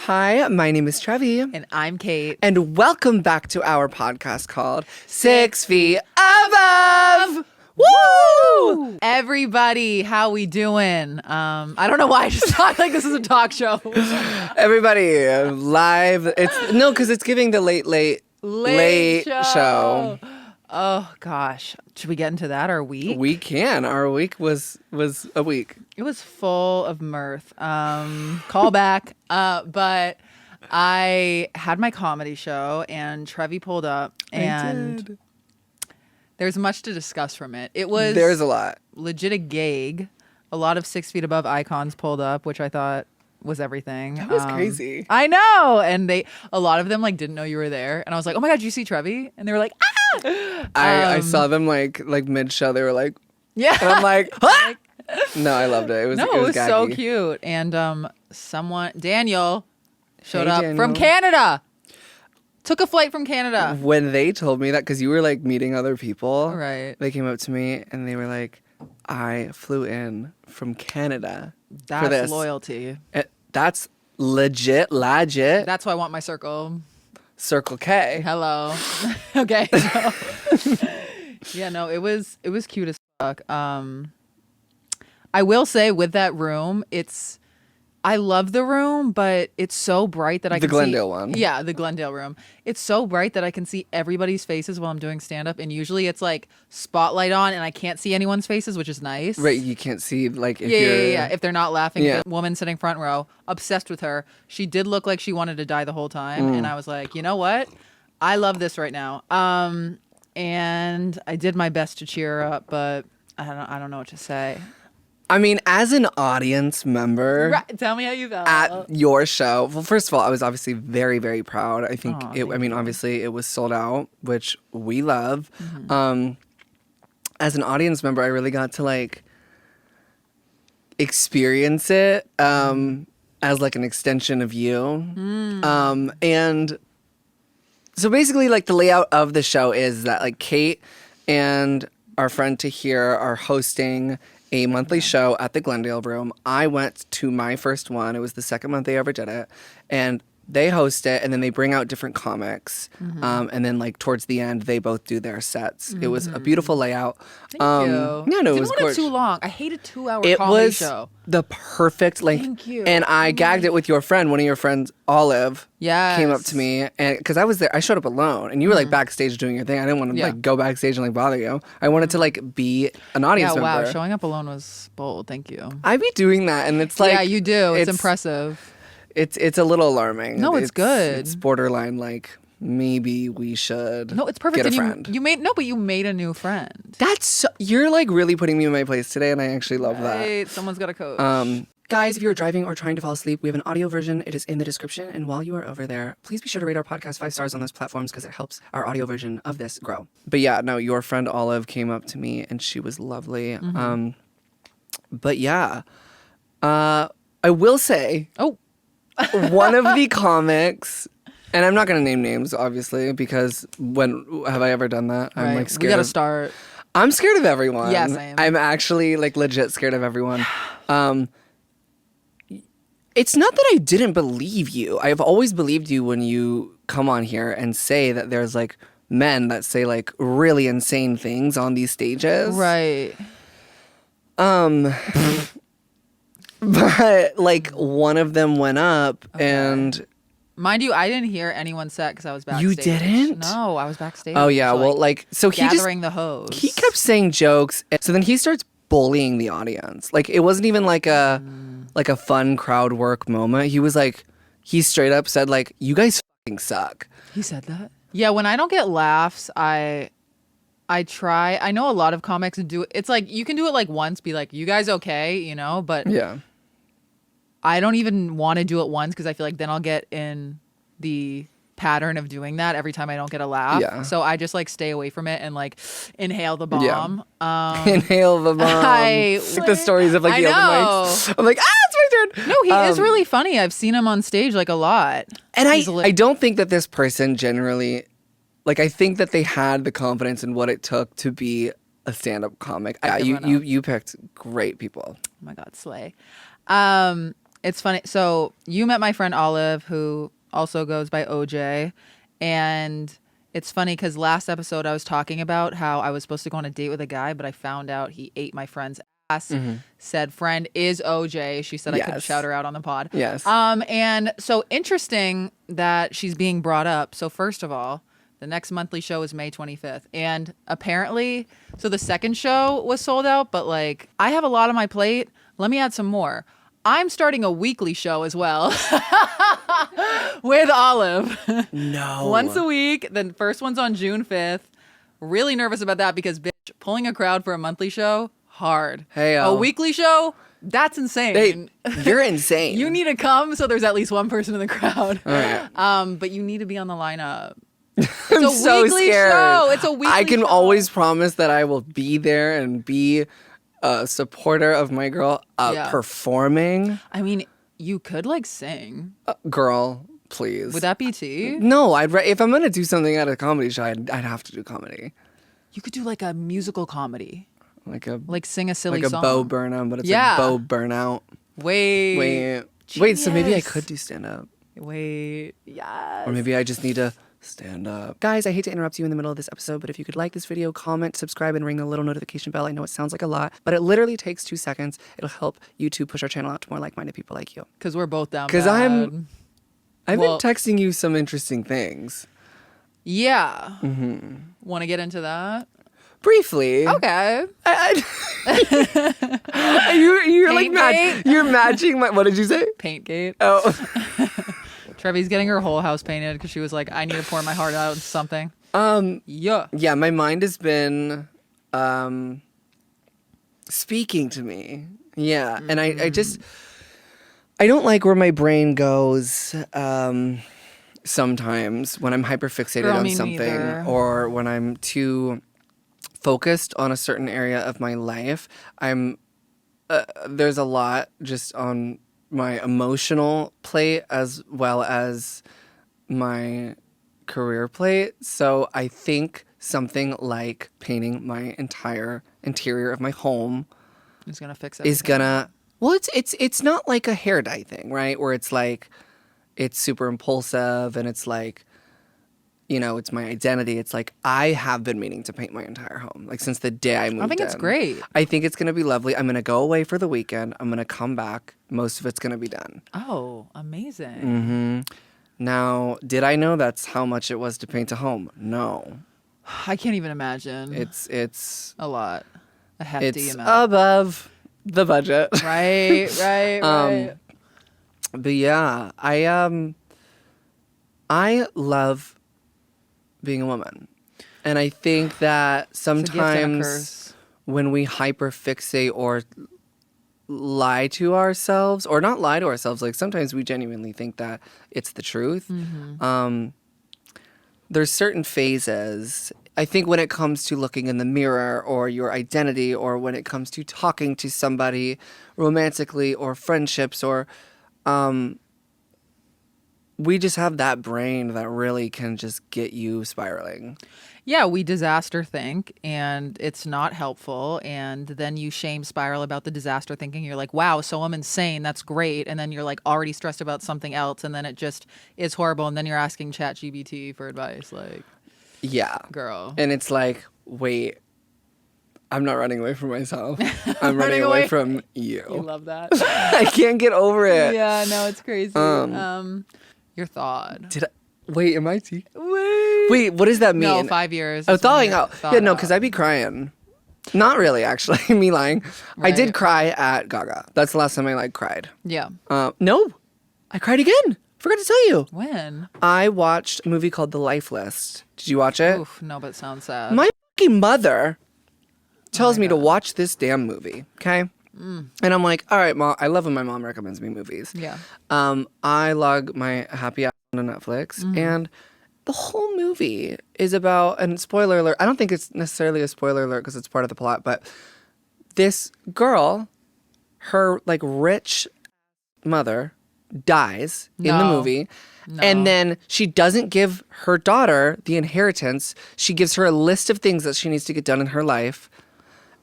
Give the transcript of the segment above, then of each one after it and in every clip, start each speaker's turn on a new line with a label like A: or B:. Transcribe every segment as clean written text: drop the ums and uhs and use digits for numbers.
A: Hi, my name is Trevi.
B: And I'm Kate.
A: And welcome back to our podcast called 6 Feet Above. Woo!
B: Everybody, how we doing? I don't know why I just talk like this is a talk show.
A: Everybody, live. Because it's giving the late show.
B: Oh gosh, should we get into that? Our week?
A: We can. Our week was a week.
B: It was full of mirth. Call back. But I had my comedy show, and Trevi pulled up, and there's much to discuss from it.
A: There's a lot.
B: Legit a gig. A lot of 6 Feet Above icons pulled up, which I thought was everything.
A: That was crazy.
B: I know. And a lot of them like didn't know you were there. And I was like, oh my God, did you see Trevi? And they were like, ah!
A: I saw them like mid-show. They were like,
B: yeah.
A: And I'm like, ah! No, I loved it. It was gaggy.
B: So cute. And Daniel showed up from Canada. Took a flight from Canada.
A: When they told me that, because you were like meeting other people,
B: right?
A: They came up to me and they were like, I flew in from Canada
B: That's
A: for this.
B: Loyalty.
A: That's legit.
B: That's why I want my circle.
A: Circle K.
B: Hello. Okay. Yeah, no, it was cute as fuck. I will say with that room, I love the room, but it's so bright that I can see...
A: The Glendale one.
B: Yeah, the Glendale room. It's so bright that I can see everybody's faces while I'm doing stand-up, and usually it's like spotlight on, and I can't see anyone's faces, which is nice.
A: Right, you can't see like if
B: Yeah, if they're not laughing. Yeah. The woman sitting front row, obsessed with her. She did look like she wanted to die the whole time, and I was like, you know what? I love this right now. And I did my best to cheer her up, but I don't know what to say.
A: I mean, as an audience member,
B: right. Tell me how you felt
A: at your show. Well, first of all, I was obviously very, very proud. I think obviously it was sold out, which we love. Mm-hmm. As an audience member, I really got to like experience it as like an extension of you. And so basically, like the layout of the show is that like Kate and our friend Tahir are hosting a monthly show at the Glendale Room. I went to my first one. It was the second month they ever did it. And they host it, and then they bring out different comics. And then, like, towards the end, they both do their sets. It was a beautiful layout.
B: Thank you.
A: Yeah, no, it was
B: gorgeous. It didn't too long. I hate a 2-hour
A: it
B: comedy
A: was
B: show.
A: The perfect length.
B: Thank you.
A: And I gagged it with your friend. One of your friends, Olive, came up to me. And because I was there, I showed up alone. And you were, like, backstage doing your thing. I didn't want to, like, go backstage and, like, bother you. I wanted to, like, be an audience member.
B: Wow. Showing up alone was bold. Thank you.
A: I be doing that. And it's like...
B: Yeah, you do. It's impressive.
A: It's a little alarming.
B: No, it's good.
A: It's borderline like maybe we should.
B: No, it's perfect.
A: Get a friend.
B: You made a new friend.
A: You're like really putting me in my place today, and I actually love that.
B: Someone's got a coach.
A: Guys, if you're driving or trying to fall asleep, we have an audio version. It is in the description. And while you are over there, please be sure to rate our podcast 5 stars on those platforms because it helps our audio version of this grow. But yeah, no, your friend Olive came up to me and she was lovely. But yeah, I will say.
B: Oh.
A: One of the comics, and I'm not going to name names, obviously, because when have I ever done that? I'm like scared.
B: We got to start.
A: I'm scared of everyone.
B: Yeah, same.
A: I'm actually like legit scared of everyone. It's not that I didn't believe you. I've always believed you when you come on here and say that there's like men that say like really insane things on these stages.
B: Right.
A: But, like, one of them went up, and...
B: Mind you, I didn't hear anyone set because I was backstage.
A: You didn't?
B: No, I was backstage.
A: Oh, yeah, well, like... So he
B: gathering the hose.
A: He kept saying jokes, so then he starts bullying the audience. Like, it wasn't even, like, a fun crowd work moment. He was, like... He straight up said, like, you guys fucking suck.
B: He said that? Yeah, when I don't get laughs, I try. I know a lot of comics do it. It's like, you can do it, like, once, be like, you guys okay, you know? But...
A: Yeah.
B: I don't even want to do it once because I feel like then I'll get in the pattern of doing that every time I don't get a laugh. Yeah. So I just like stay away from it and like inhale the bomb.
A: Yeah. Inhale the bomb. Like the stories of like the open mics. I'm like, it's my turn.
B: No, he is really funny. I've seen him on stage like a lot.
A: And I don't think that this person generally, like I think that they had the confidence in what it took to be a stand-up comic. You picked great people.
B: Oh my God, slay. It's funny. So you met my friend Olive, who also goes by OJ. And it's funny because last episode I was talking about how I was supposed to go on a date with a guy, but I found out he ate my friend's ass. Said friend is OJ. She said I could shout her out on the pod.
A: Yes.
B: And so interesting that she's being brought up. So first of all, the next monthly show is May 25th. And apparently, so the second show was sold out, but like I have a lot on my plate. Let me add some more. I'm starting a weekly show as well with Olive.
A: No.
B: Once a week. The first one's on June 5th. Really nervous about that because, bitch, pulling a crowd for a monthly show, hard.
A: Hey,
B: a weekly show, that's insane.
A: You're insane.
B: You need to come so there's at least one person in the crowd.
A: All right.
B: But you need to be on the lineup.
A: I'm
B: a
A: so
B: weekly
A: scared.
B: show. It's a weekly
A: I can
B: show.
A: always promise that I will be there and be a supporter of my girl performing.
B: I mean, you could like sing.
A: Girl, please.
B: Would that be tea?
A: No, if I'm gonna do something at a comedy show, I'd have to do comedy.
B: You could do like a musical comedy.
A: Like
B: Sing a silly
A: like
B: song.
A: a Bo Burnham, but it's
B: Yeah.
A: a Bo Burnout.
B: Wait.
A: Wait. So maybe I
B: Genius.
A: could do stand up,
B: Wait. Yes.
A: or maybe I just need to stand up. Guys, I hate to interrupt you in the middle of this episode, but if you could like this video, comment, subscribe, and ring the little notification bell. I know it sounds like a lot, but it literally takes 2 seconds. It'll help YouTube push our channel out to more like-minded people like you.
B: Because we're both down.
A: Because
B: bad.
A: I've
B: Well-
A: been texting you some interesting things.
B: Yeah. Want to get into that?
A: Briefly.
B: Okay.
A: You're like
B: Paint
A: you're matching my. What did you say?
B: Paintgate.
A: Oh.
B: Trevi's getting her whole house painted because she was like, I need to pour my heart out into something. Yeah.
A: Yeah, my mind has been speaking to me. Yeah, and I just I don't like where my brain goes sometimes when I'm hyperfixated
B: Girl,
A: on
B: me
A: something
B: neither.
A: or when I'm too focused on a certain area of my life. There's a lot just on my emotional plate as well as my career plate. So I think something like painting my entire interior of my home
B: Who's gonna fix it?
A: is gonna. Well, it's not like a hair dye thing, right? Where it's like it's super impulsive and it's like, you know, it's my identity. It's like I have been meaning to paint my entire home, like since the day I moved.
B: I think it's
A: in.
B: great.
A: I think it's gonna be lovely. I'm gonna go away for the weekend. I'm gonna come back. Most of it's gonna be done.
B: Oh, amazing.
A: Now, did I know that's how much it was to paint a home? No.
B: I can't even imagine.
A: It's
B: a lot. A hefty amount.
A: above the budget.
B: Right.
A: But yeah, I love being a woman. And I think that
B: It's a gift and a
A: sometimes
B: curse.
A: when we hyperfixate or lie to ourselves, or not lie to ourselves, like sometimes we genuinely think that it's the truth. There's certain phases. I think when it comes to looking in the mirror or your identity, or when it comes to talking to somebody romantically or friendships, or we just have that brain that really can just get you spiraling.
B: Yeah, we disaster think, and it's not helpful. And then you shame spiral about the disaster thinking. You're like, wow, so I'm insane. That's great. And then you're like already stressed about something else. And then it just is horrible. And then you're asking ChatGPT for advice. Like,
A: Yeah.
B: girl.
A: And it's like, wait, I'm not running away from myself. I'm running away from you.
B: You love that.
A: I can't get over it.
B: Yeah, no, it's crazy. Your thought.
A: Wait, am I Wait, what does that mean?
B: No, 5 years.
A: Oh,
B: is when
A: thawing
B: you're
A: out.
B: thawed
A: Yeah, no,
B: out.
A: because I'd be crying. Not really, actually. Me lying. I did
B: Right.
A: cry at Gaga. That's the last time I cried.
B: Yeah.
A: No, I cried again. Forgot to tell you.
B: When?
A: I watched a movie called The Life List. Did you watch it?
B: Oof, no, but it sounds sad.
A: My fucking mother tells me to watch this damn movie. Okay. And I'm like, all right, Mom. I love when my mom recommends me movies.
B: Yeah.
A: I log my happy hour on Netflix, and the whole movie is about, and spoiler alert, I don't think it's necessarily a spoiler alert because it's part of the plot, but this girl, her rich mother dies in the
B: No.
A: movie. And then she doesn't give her daughter the inheritance. She gives her a list of things that she needs to get done in her life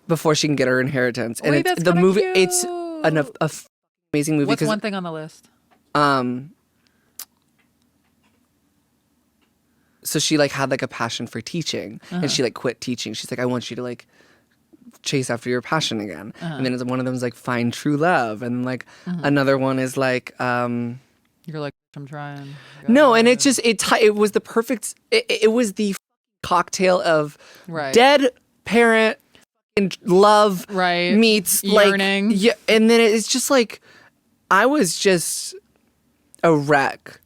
A: before she can get her inheritance. And
B: Wait,
A: it's
B: that's
A: the
B: kinda
A: movie.
B: cute.
A: It's a amazing movie.
B: What's one thing on the list?
A: So she like had like a passion for teaching, and she like quit teaching. She's like, I want you to like chase after your passion again. And then one of them is like find true love, and like another one is like
B: You're like, I'm trying.
A: no, and it just it was the perfect. It was the cocktail of dead parent and love meets
B: yearning.
A: like yeah, and then it's just like I was just a wreck,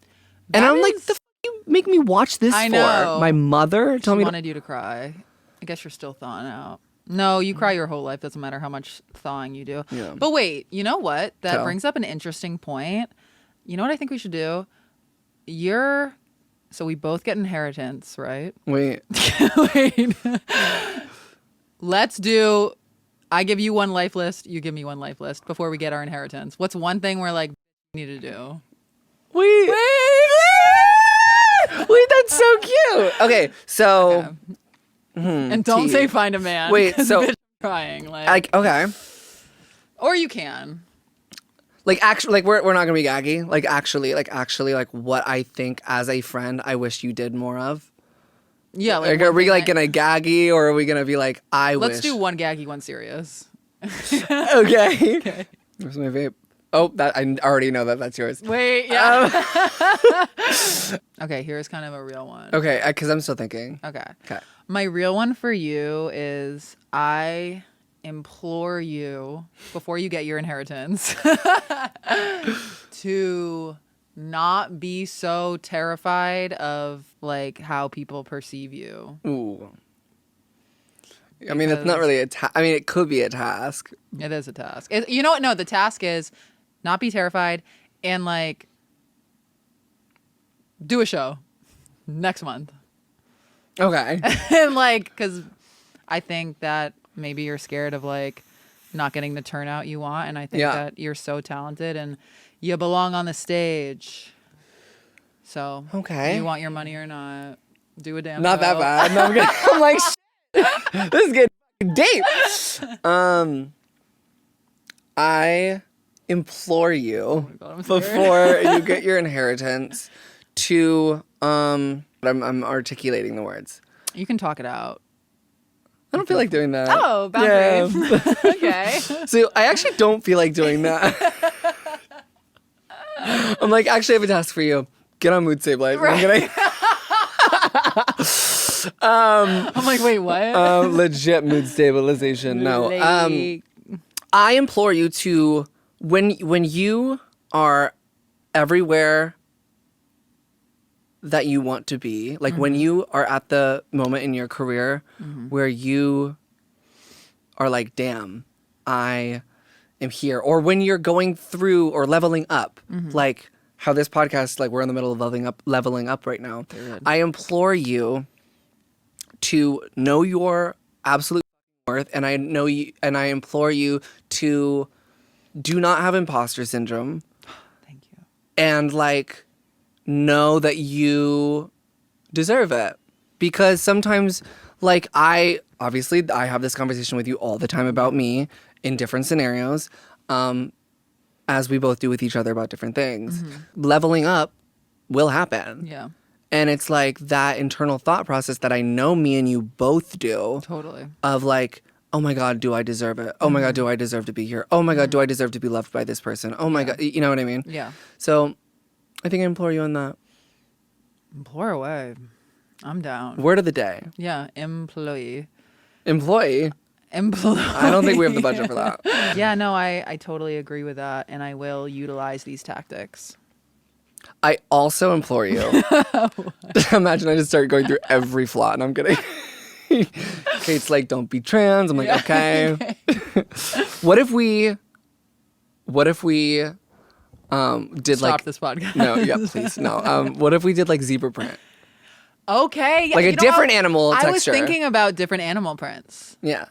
A: and I'm like, the f- you make me watch this
B: I
A: for?
B: know.
A: My mother told
B: She
A: me
B: wanted you to cry. I guess you're still thawing out. No, you cry your whole life. Doesn't matter how much thawing you do.
A: Yeah.
B: But wait, you know what? That
A: Tell.
B: brings up an interesting point. You know what I think we should do? So we both get inheritance, right?
A: Wait,
B: Wait. Let's do. I give you one life list. You give me one life list before we get our inheritance. What's one thing we're like need to do?
A: wait, wait, that's so cute. Okay, so
B: And don't
A: tea.
B: say find a man.
A: Wait,
B: 'cause
A: so-
B: bitch is crying like.
A: okay.
B: Or you can.
A: Like actually, like we're not gonna be gaggy. Like actually, like what I think as a friend, I wish you did more of.
B: Yeah.
A: Like, are we like gonna gaggy, or are we gonna be like I wish?
B: Let's do one gaggy, one serious.
A: Okay. Okay. Where's my vape? Oh, that I already know that that's yours.
B: Wait. Yeah. Okay. Here's kind of a real one.
A: Okay, because I'm still thinking.
B: Okay.
A: Okay.
B: My real one for you is I implore you before you get your inheritance to not be so terrified of like how people perceive you.
A: Ooh. I mean, it's not really a I mean, it could be a task.
B: It is a task. You know what? No, the task is not be terrified and like do a show next month.
A: Okay.
B: And like, because I think that maybe you're scared of like not getting the turnout you want. And I think that you're so talented and you belong on the stage. So
A: Okay.
B: you want your money or not, do a damn
A: Not that
B: show.
A: bad. No, I'm like, shit, this is getting deep. I implore you
B: God, I'm scared.
A: before you get your inheritance to I'm articulating the words.
B: You can talk it out.
A: I don't feel like doing that.
B: Oh, boundary.
A: Yeah.
B: Okay.
A: So I actually don't feel like doing that. I'm like, actually, I have a task for you. Get on Mood Stabilize.
B: Right. I'm like, wait, what?
A: Legit mood stabilization. No. I implore you to when you are everywhere that you want to be, like when you are at the moment in your career where you are like, damn, I am here, or when you're going through or leveling up, like how this podcast, like we're in the middle of leveling up right now. I implore you to know your absolute worth, and I implore you to do not have imposter syndrome.
B: Thank you.
A: And like know that you deserve it, because sometimes like I have this conversation with you all the time about me in different scenarios, as we both do with each other about different things. Leveling up will happen.
B: Yeah.
A: And it's like that internal thought process that I know me and you both do. Totally. Of like, oh my God, do I deserve it? Oh my God, do I deserve to be here? Oh my God, do I deserve to be loved by this person? Oh my God, you know what I mean?
B: Yeah.
A: So I think I implore you on that.
B: Implore away. I'm down.
A: Word of the day.
B: Yeah. Employee.
A: Employee?
B: Employee.
A: I don't think we have the budget for that.
B: Yeah, no, I totally agree with that. And I will utilize these tactics.
A: I also implore you. Imagine I just started going through every flaw, and I'm kidding. Kate's like, don't be trans. I'm like, okay. What if we did
B: Stop this podcast.
A: No, yeah, please. No. What if we did like zebra print?
B: Okay.
A: Like a different animal texture.
B: I was thinking about different animal prints.
A: Yeah.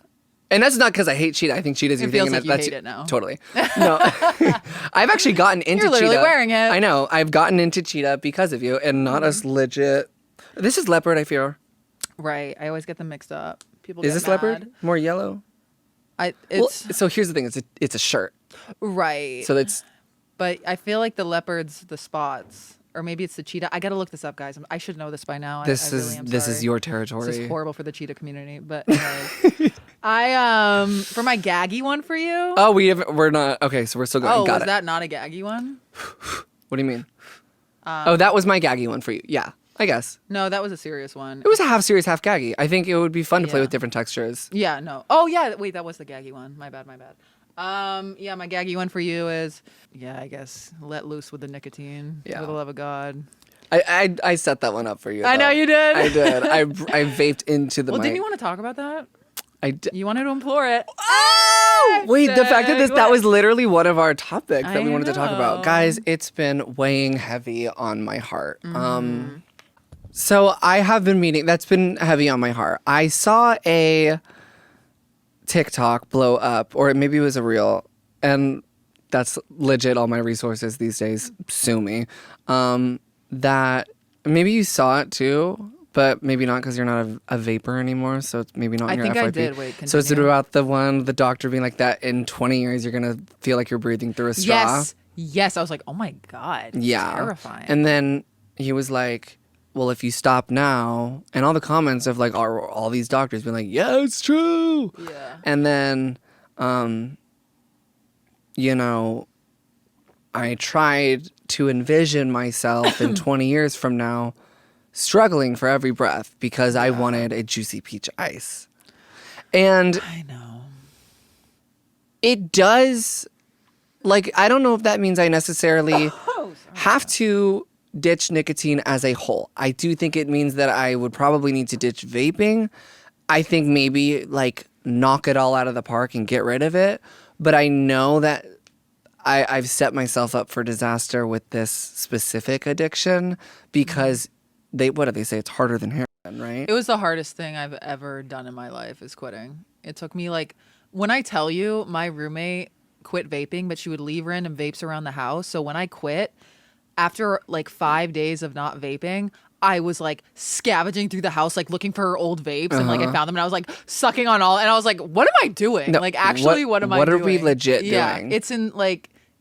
A: And that's not because I hate cheetah. I think cheetah's your
B: feels
A: thing.
B: like
A: And
B: you
A: that's
B: hate it now.
A: Totally. No. I've actually gotten into
B: You're literally
A: cheetah.
B: wearing it.
A: I know. I've gotten into cheetah because of you, and not as legit. This is leopard, I fear.
B: Right. I always get them mixed up. People
A: Is
B: get
A: this
B: mad.
A: leopard? More yellow?
B: It's
A: So here's the thing. It's a shirt.
B: right.
A: So it's
B: But I feel like the leopard's the spots, or maybe it's the cheetah. I gotta look this up, guys. I should know this by now.
A: This
B: I
A: is
B: really am
A: this
B: sorry.
A: is your territory.
B: This is horrible for the cheetah community. But anyways, for my gaggy one for you.
A: Oh, we're not okay. So we're still going.
B: Oh,
A: Got
B: was
A: it.
B: that not a gaggy one?
A: What do you mean? That was my gaggy one for you. Yeah, I guess
B: No, that was a serious one.
A: it was a half serious, half gaggy. I think it would be fun to play
B: Yeah.
A: with different textures.
B: Yeah, no. Oh, yeah. Wait, that was the gaggy one. My bad. Yeah, my gaggy one for you is, I guess, let loose with the nicotine.
A: Yeah.
B: For the love of God.
A: I set that one up for you.
B: I know
A: though.
B: you did.
A: I did. I vaped into the
B: Well,
A: mic.
B: didn't you want to talk about that?
A: I did.
B: You wanted to implore it.
A: Oh! Wait, the fact that that was literally one of our topics that
B: I
A: we wanted to talk about.
B: know.
A: Guys, it's been weighing heavy on my heart.
B: Mm-hmm.
A: So I have been meaning, that's been heavy on my heart. I saw a TikTok blow up, or maybe it was a reel, and that's legit all my resources these days. Sue me. That maybe you saw it too, but maybe not because you're not a vapor anymore. So it's maybe not.
B: I
A: in your
B: think I
A: FYP.
B: did. Wait,
A: So is it
B: continue.
A: about the doctor being like that in 20 years you're gonna feel like you're breathing through a straw?
B: Yes. I was like, oh my God.
A: Yeah.
B: Terrifying.
A: And then he was like, well, if you stop now, and all the comments of like all these doctors being like, yeah, it's true.
B: Yeah.
A: And then, I tried to envision myself in 20 years from now struggling for every breath because I wanted a juicy peach ice. And
B: I know.
A: it does, like, I don't know if that means I necessarily have to ditch nicotine as a whole. I do think it means that I would probably need to ditch vaping. I think maybe like knock it all out of the park and get rid of it. But I know that I've set myself up for disaster with this specific addiction because what do they say? It's harder than heroin, right?
B: It was the hardest thing I've ever done in my life is quitting. It took me when I tell you, my roommate quit vaping, but she would leave random vapes around the house. So when I quit, after 5 days of not vaping, I was scavenging through the house, looking for her old vapes, and I found them, and I was sucking on all, and I was like, "What am I doing?
A: No,
B: what am I doing?
A: What are we legit
B: yeah,
A: doing?
B: it's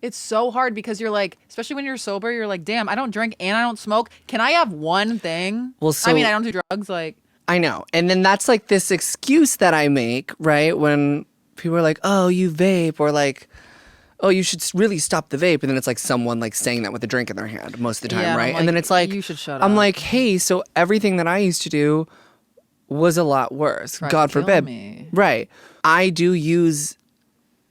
B: it's so hard because you're especially when you're sober, you're like, damn, I don't drink and I don't smoke. Can I have one thing?
A: Well,
B: I mean, I don't do drugs.
A: I know, and then that's this excuse that I make, right? When people are like, "Oh, you vape," or oh, you should really stop the vape. And then it's someone saying that with a drink in their hand most of the time,
B: Yeah, and
A: right?
B: I'm
A: And then it's
B: you should shut
A: I'm
B: up.
A: like, hey, so everything that I used to do was a lot worse.
B: Tried to
A: God
B: kill
A: forbid.
B: me.
A: Right. I do use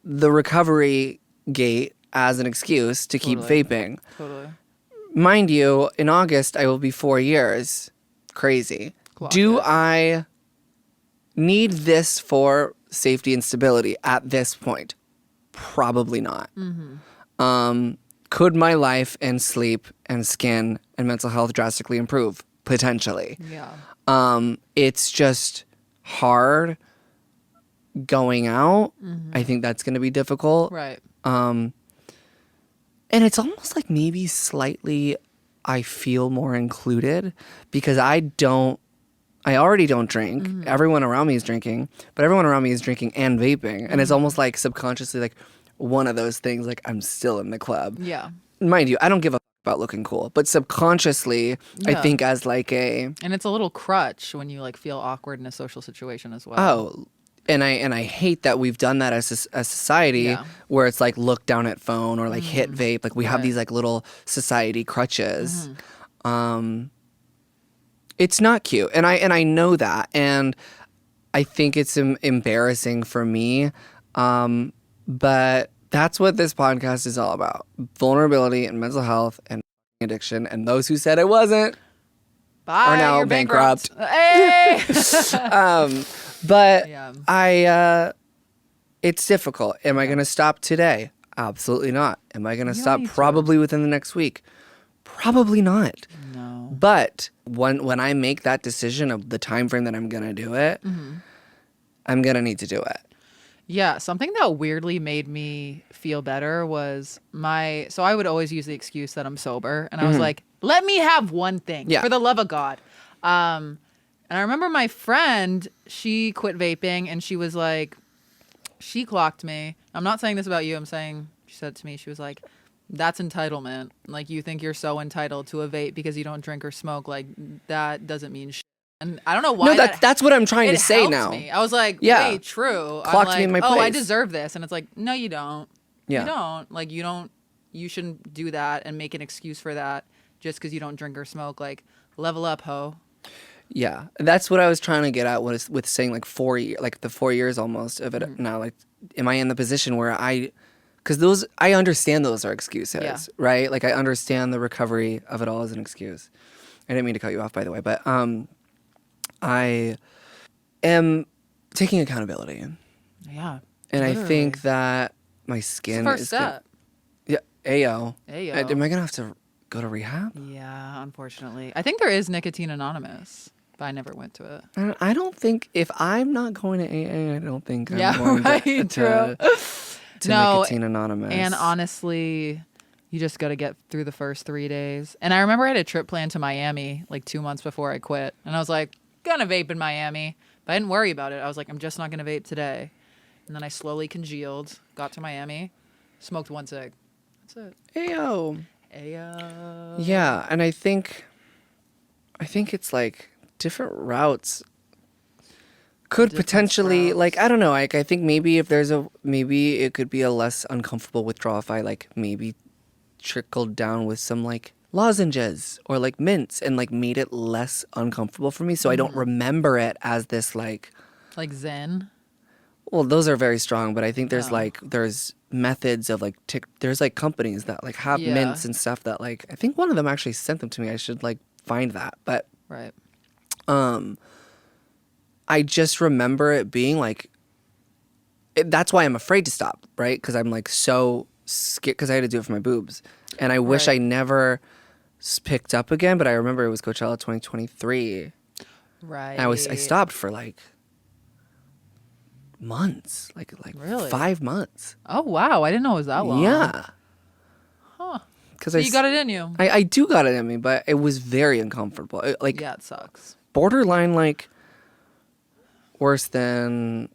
A: the recovery gate as an excuse to keep
B: Totally.
A: vaping.
B: Totally.
A: Mind you, in August, I will be 4 years. Crazy.
B: Clock
A: Do
B: it.
A: I need this for safety and stability at this point? Probably not. Could my life and sleep and skin and mental health drastically improve? Potentially.
B: Yeah.
A: It's just hard going out. I think that's going to be difficult.
B: Right.
A: And it's almost maybe slightly I feel more included because I already don't drink. Everyone around me is drinking, but everyone around me is drinking and vaping. And it's almost subconsciously one of those things I'm still in the club.
B: Yeah.
A: Mind you, I don't give a about looking cool, but subconsciously I
B: Yeah.
A: think as a
B: And it's a little crutch when you feel awkward in a social situation as well.
A: oh, and I hate that we've done that as a society
B: Yeah.
A: where it's look down at phone or hit vape. We have these little society crutches. It's not cute, and I know that, and I think it's embarrassing for me. But that's what this podcast is all about: vulnerability and mental health and addiction. And those who said it wasn't
B: Bye.
A: are now
B: you're
A: bankrupt.
B: Hey.
A: But
B: Yeah.
A: it's difficult. Am I going to stop today? Absolutely not. Am I going to
B: You don't
A: stop
B: need to.
A: probably within the next week? Probably not.
B: No.
A: But when I make that decision of the time frame that I'm going to do it, I'm going to need to do it.
B: Yeah, something that weirdly made me feel better was so I would always use the excuse that I'm sober, and I was like, let me have one thing,
A: Yeah.
B: for the love of God. And I remember my friend, she quit vaping, and she was she clocked me. I'm not saying this about you, I'm saying, she said to me, she was like, That's entitlement. Like, you think you're so entitled to a vape because you don't drink or smoke. Like, that doesn't mean shit. And I don't know why.
A: No, that's what I'm trying to say
B: helped
A: now.
B: me. I was like,
A: Yeah.
B: wait, true.
A: Clocked
B: I'm
A: me in
B: like,
A: my
B: oh, I
A: place.
B: deserve this. And it's like, no, you don't.
A: Yeah.
B: You don't. Like, you shouldn't do that and make an excuse for that just because you don't drink or smoke. Like, level up, ho.
A: Yeah, that's what I was trying to get at with saying like 4 years, like the 4 years almost of it now. Like, am I in the position where because I understand those are excuses,
B: Yeah.
A: right? Like, I understand the recovery of it all as an excuse. I didn't mean to cut you off, by the way, but I am taking accountability.
B: Yeah.
A: And
B: literally.
A: I think that my
B: It's the
A: skin
B: first
A: is
B: step.
A: yeah, ayo.
B: Ayo.
A: Am I gonna have to go to rehab?
B: Yeah, unfortunately. I think there is Nicotine Anonymous, but I never went to it.
A: I don't think if I'm not going to AA, I don't think I'm
B: Yeah,
A: going
B: right,
A: to
B: No,
A: Nicotine Anonymous.
B: And honestly, you just got to get through the first 3 days. And I remember I had a trip planned to Miami like 2 months before I quit. And I was like, gonna vape in Miami. But I didn't worry about it. I was like, I'm just not gonna vape today. And then I slowly congealed, got to Miami, smoked 1 cig. That's it.
A: Ayo.
B: Ayo.
A: Yeah, and I think it's like different routes could
B: Different
A: potentially
B: routes.
A: like I don't know, like I think maybe if there's maybe it could be a less uncomfortable withdrawal if I like maybe trickled down with some like lozenges or like mints and like made it less uncomfortable for me so I don't remember it as this like
B: Zen.
A: well those are very strong but I think there's
B: Oh.
A: like there's methods of like there's like companies that like have
B: Yeah.
A: mints and stuff that like I think one of them actually sent them to me. I should like find that. But
B: Right.
A: I just remember it being like that's why I'm afraid to stop, right? Because I'm like so scared because I had to do it for my boobs. And I wish
B: Right.
A: I never picked up again, but I remember it was Coachella 2023.
B: Right.
A: And I stopped for like months, like
B: Really?
A: 5 months.
B: Oh, wow. I didn't know it was that long.
A: Yeah.
B: Huh.
A: Because
B: So you got it in you.
A: I do got it in me, but it was very uncomfortable. Like
B: Yeah, it sucks.
A: borderline like worse than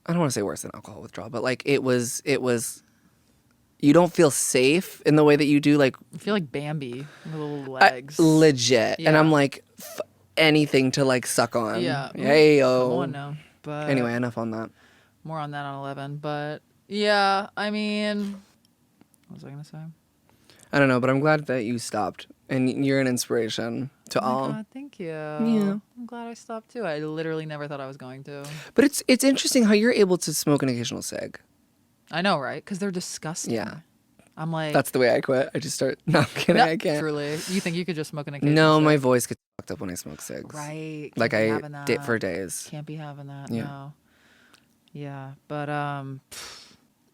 A: I don't want to say worse than alcohol withdrawal, but like it was you don't feel safe in the way that you do like
B: I feel like Bambi with little legs.
A: legit. And
B: Yeah.
A: I'm like anything to like suck on.
B: Yeah.
A: Hey
B: Come
A: yo.
B: on now. But
A: Anyway, enough on that.
B: more on that on 11. But yeah, I mean, what was I gonna say?
A: I don't know, but I'm glad that you stopped and you're an inspiration to
B: Oh my
A: all.
B: God, thank you.
A: Yeah.
B: I'm glad I stopped too. I literally never thought I was going to.
A: But it's interesting how you're able to smoke an occasional cig.
B: I know, right? Because they're disgusting.
A: Yeah.
B: I'm like,
A: That's the way I quit. I just start. No, I'm kidding.
B: no,
A: I can't.
B: truly. You think you could just smoke an occasional
A: No,
B: cig?
A: my voice gets fucked up when I smoke cigs.
B: Right.
A: Like
B: Can't be
A: I
B: having that.
A: did for days.
B: Can't be having that.
A: Yeah.
B: No. Yeah, but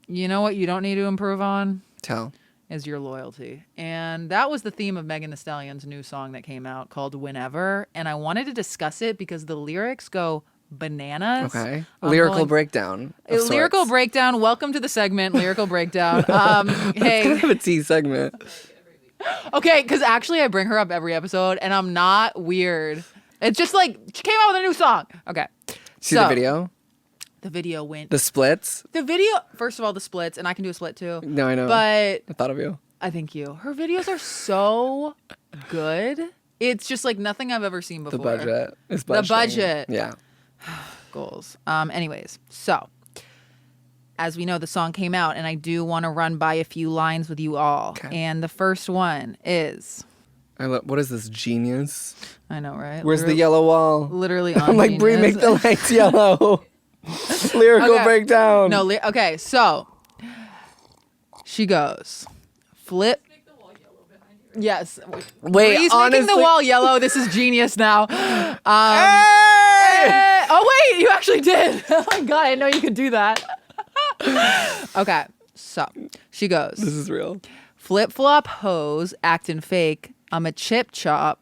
B: you know what you don't need to improve on
A: Tell.
B: is your loyalty. And that was the theme of Megan Thee Stallion's new song that came out called Whenever. And I wanted to discuss it because the lyrics go bananas.
A: Okay.
B: I'm
A: Lyrical
B: going-
A: breakdown.
B: A
A: of
B: lyrical
A: sorts.
B: breakdown. Welcome to the segment, Lyrical Breakdown. Hey,
A: Kind of a tea segment.
B: okay, because actually I bring her up every episode and I'm not weird. It's just like, she came out with a new song. Okay.
A: See the video?
B: The video went.
A: The splits?
B: The video, first of all, the splits, and I can do a split too.
A: No, I know.
B: But
A: I thought of you.
B: I thank you. Her videos are so good. It's just like nothing I've ever seen before.
A: The budget is
B: The
A: budgeting.
B: budget.
A: Yeah.
B: Goals. Anyways, so as we know, the song came out, and I do want to run by a few lines with you all.
A: Okay.
B: And the first one is,
A: What is this, genius?
B: I know, right?
A: Where's the yellow wall?
B: Literally,
A: I'm like, Brie,
B: Genius.
A: make the lights yellow. Lyrical
B: Okay.
A: breakdown.
B: No, okay, so she goes, flip. Yes.
A: Wait,
B: Bree's
A: honestly.
B: making the wall yellow. This is genius now.
A: Hey!
B: Oh, wait, you actually did. Oh my God, I didn't know you could do that. Okay, so she goes,
A: This is real.
B: flip flop hose, acting fake. I'm a chip chop.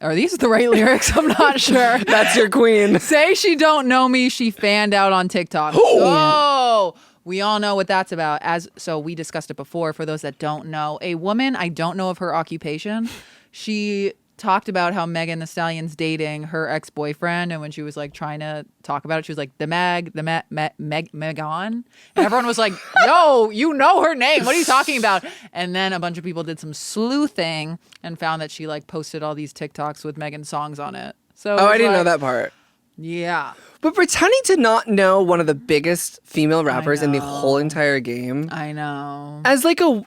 B: Are these the right lyrics? I'm not sure.
A: That's your queen.
B: Say she don't know me. She fanned out on TikTok. Oh, we all know what that's about. So we discussed it before. For those that don't know, a woman, I don't know of her occupation. She talked about how Megan Thee Stallion's dating her ex-boyfriend, and when she was like trying to talk about it, she was like Megan, and everyone was like, "No, you know her name. What are you talking about?" And then a bunch of people did some sleuthing and found that she like posted all these TikToks with Megan's songs on it. So
A: I didn't know that part.
B: Yeah,
A: but pretending to not know one of the biggest female rappers in the whole entire game,
B: I know,
A: as like a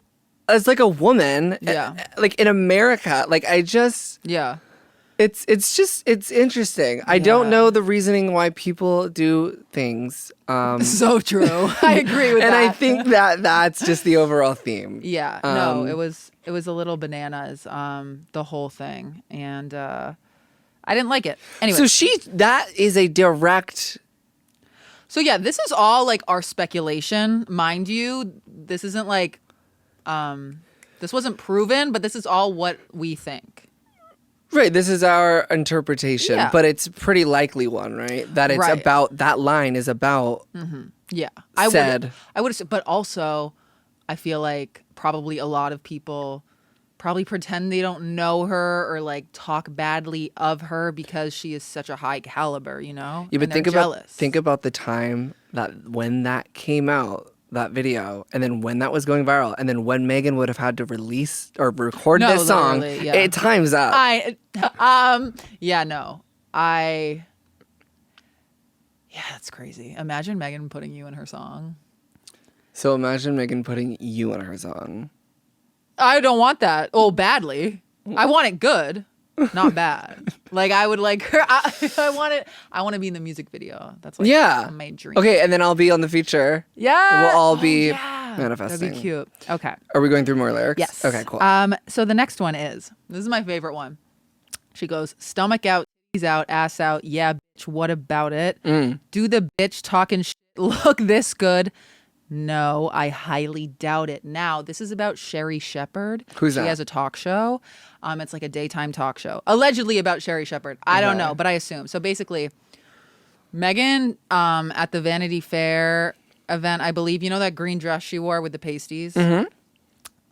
A: woman, like in America, like it's interesting. I don't know the reasoning why people do things.
B: So true. I agree with
A: and
B: that.
A: I think that's just the overall theme.
B: Yeah, no, it was a little bananas, the whole thing, and I didn't like it. Anyway,
A: so that is a direct.
B: So yeah, this is all like our speculation, mind you. This isn't like. This wasn't proven, but this is all what we think.
A: Right, this is our interpretation, but it's a pretty likely one, right? That it's about, that line is about
B: Yeah. I would, but also I feel like probably a lot of people probably pretend they don't know her or like talk badly of her because she is such a high caliber, you know?
A: Yeah, but
B: jealous.
A: Think about the time that when that came out, that video, and then when that was going viral, and then when Megan would have had to release or record this song, it times up.
B: That's crazy. Imagine Megan putting you in her song.
A: So imagine Megan putting you in her song.
B: I don't want that. Oh, badly. I want it good, not bad. Like I would like her. I want it. I want to be in the music video. That's like my dream.
A: Okay, and then I'll be on the feature.
B: Yeah,
A: we'll all be manifesting.
B: That'd be cute. Okay.
A: Are we going through more lyrics?
B: Yes.
A: Okay, cool.
B: So the next one is, this is my favorite one. She goes, stomach out, titties out, ass out. Yeah, bitch. What about it? Do the bitch talking shit look this good? No, I highly doubt it. Now, this is about Sherry Shepherd.
A: Who's that?
B: She has a talk show. It's like a daytime talk show. Allegedly about Sherry Shepherd. I don't know, but I assume. So basically, Megan at the Vanity Fair event, I believe, you know that green dress she wore with the pasties? Mm-hmm.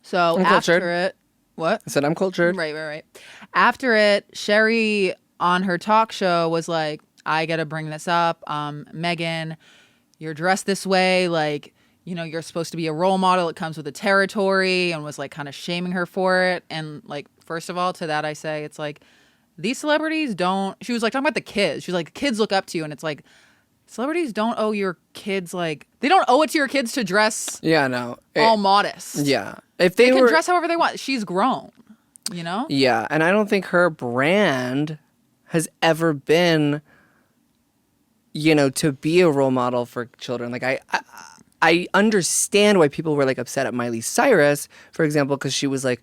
B: So
A: I'm
B: after
A: cultured.
B: it, what?
A: I said I'm cultured.
B: Right. After it, Sherry on her talk show was like, I got to bring this up. Megan, you're dressed this way. Like, you know, you're supposed to be a role model. It comes with the territory, and was like kind of shaming her for it. And like, first of all, to that I say, it's like, these celebrities don't, she was like talking about the kids. She was like, kids look up to you. And it's like, celebrities don't owe your kids, like, they don't owe it to your kids to dress all modest.
A: Yeah. If they
B: can dress however they want. She's grown, you know?
A: Yeah. And I don't think her brand has ever been, you know, to be a role model for children. Like I understand why people were like upset at Miley Cyrus, for example, because she was like,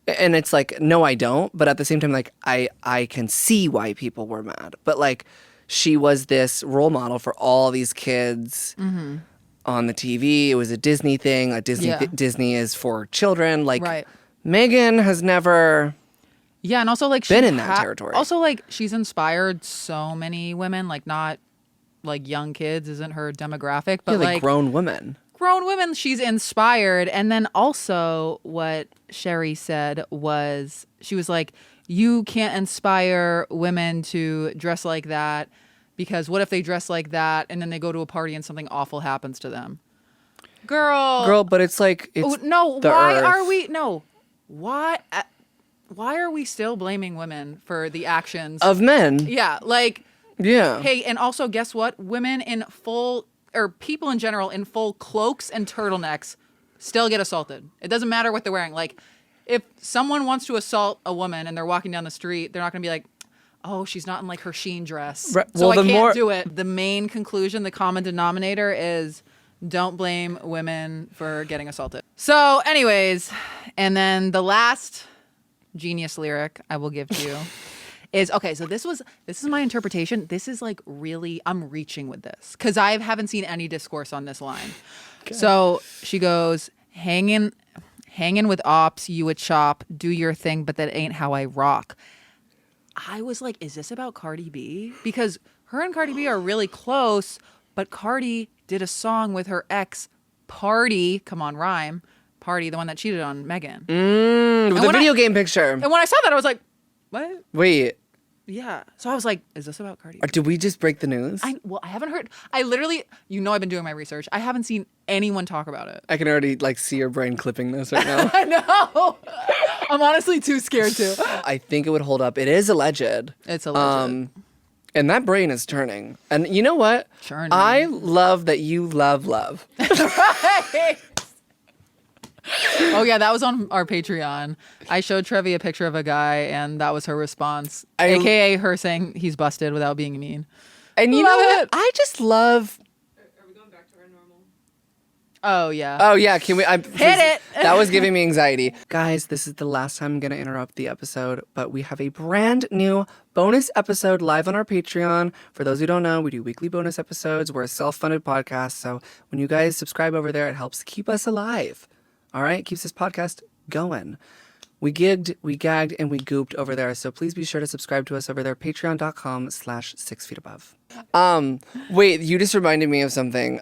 A: and it's like, no, I don't. But at the same time, like, I can see why people were mad. But like, she was this role model for all these kids on the TV. It was a Disney thing. Disney is for children. Like, Megan has never
B: and also like
A: been in that territory.
B: Also, like, she's inspired so many women, like not like young kids isn't her demographic, but like
A: grown women.
B: She's inspired. And then also what Sherry said was, she was like, you can't inspire women to dress like that, because what if they dress like that and then they go to a party and something awful happens to them? Girl,
A: but it's like, it's
B: why are we still blaming women for the actions
A: of men?
B: Yeah, like,
A: yeah.
B: Hey, and also guess what? Women in full, or people in general in full cloaks and turtlenecks still get assaulted. It doesn't matter what they're wearing. Like, if someone wants to assault a woman and they're walking down the street, they're not going to be like, oh, she's not in like her sheen dress, so I can't do it. The main conclusion, the common denominator is, don't blame women for getting assaulted. So anyways, and then the last genius lyric I will give to you is, okay, so this is my interpretation. This is like really, I'm reaching with this because I haven't seen any discourse on this line. Okay. So she goes, hanging with ops, you a chop, do your thing, but that ain't how I rock. I was like, is this about Cardi B? Because her and Cardi B are really close, but Cardi did a song with her ex, Party, come on, rhyme, Party, the one that cheated on Megan.
A: The video game picture.
B: And when I saw that, I was like, What?
A: Wait,
B: Yeah. So I was like, is this about Cardi?
A: did we just break the news?
B: I haven't heard. I literally, I've been doing my research. I haven't seen anyone talk about it.
A: I can already like see your brain clipping this right now.
B: I know. I'm honestly too scared to.
A: I think it would hold up. It is alleged.
B: It's alleged.
A: And that brain is turning. And you know what?
B: Churning.
A: I love that you love.
B: Right. Oh yeah, that was on our Patreon. I showed Trevi a picture of a guy, and that was her response, aka her saying he's busted without being mean.
A: And you know what? I just love.
C: Are we going back to our normal?
B: Oh yeah.
A: Oh yeah, can we
B: Hit it?
A: That was giving me anxiety. Guys, this is the last time I'm going to interrupt the episode, but we have a brand new bonus episode live on our Patreon. For those who don't know, we do weekly bonus episodes. We're a self-funded podcast, so when you guys subscribe over there, it helps keep us alive. All right? Keeps this podcast going. We gigged, we gagged, and we gooped over there, so please be sure to subscribe to us over there, patreon.com/6feetabove. Wait, you just reminded me of something.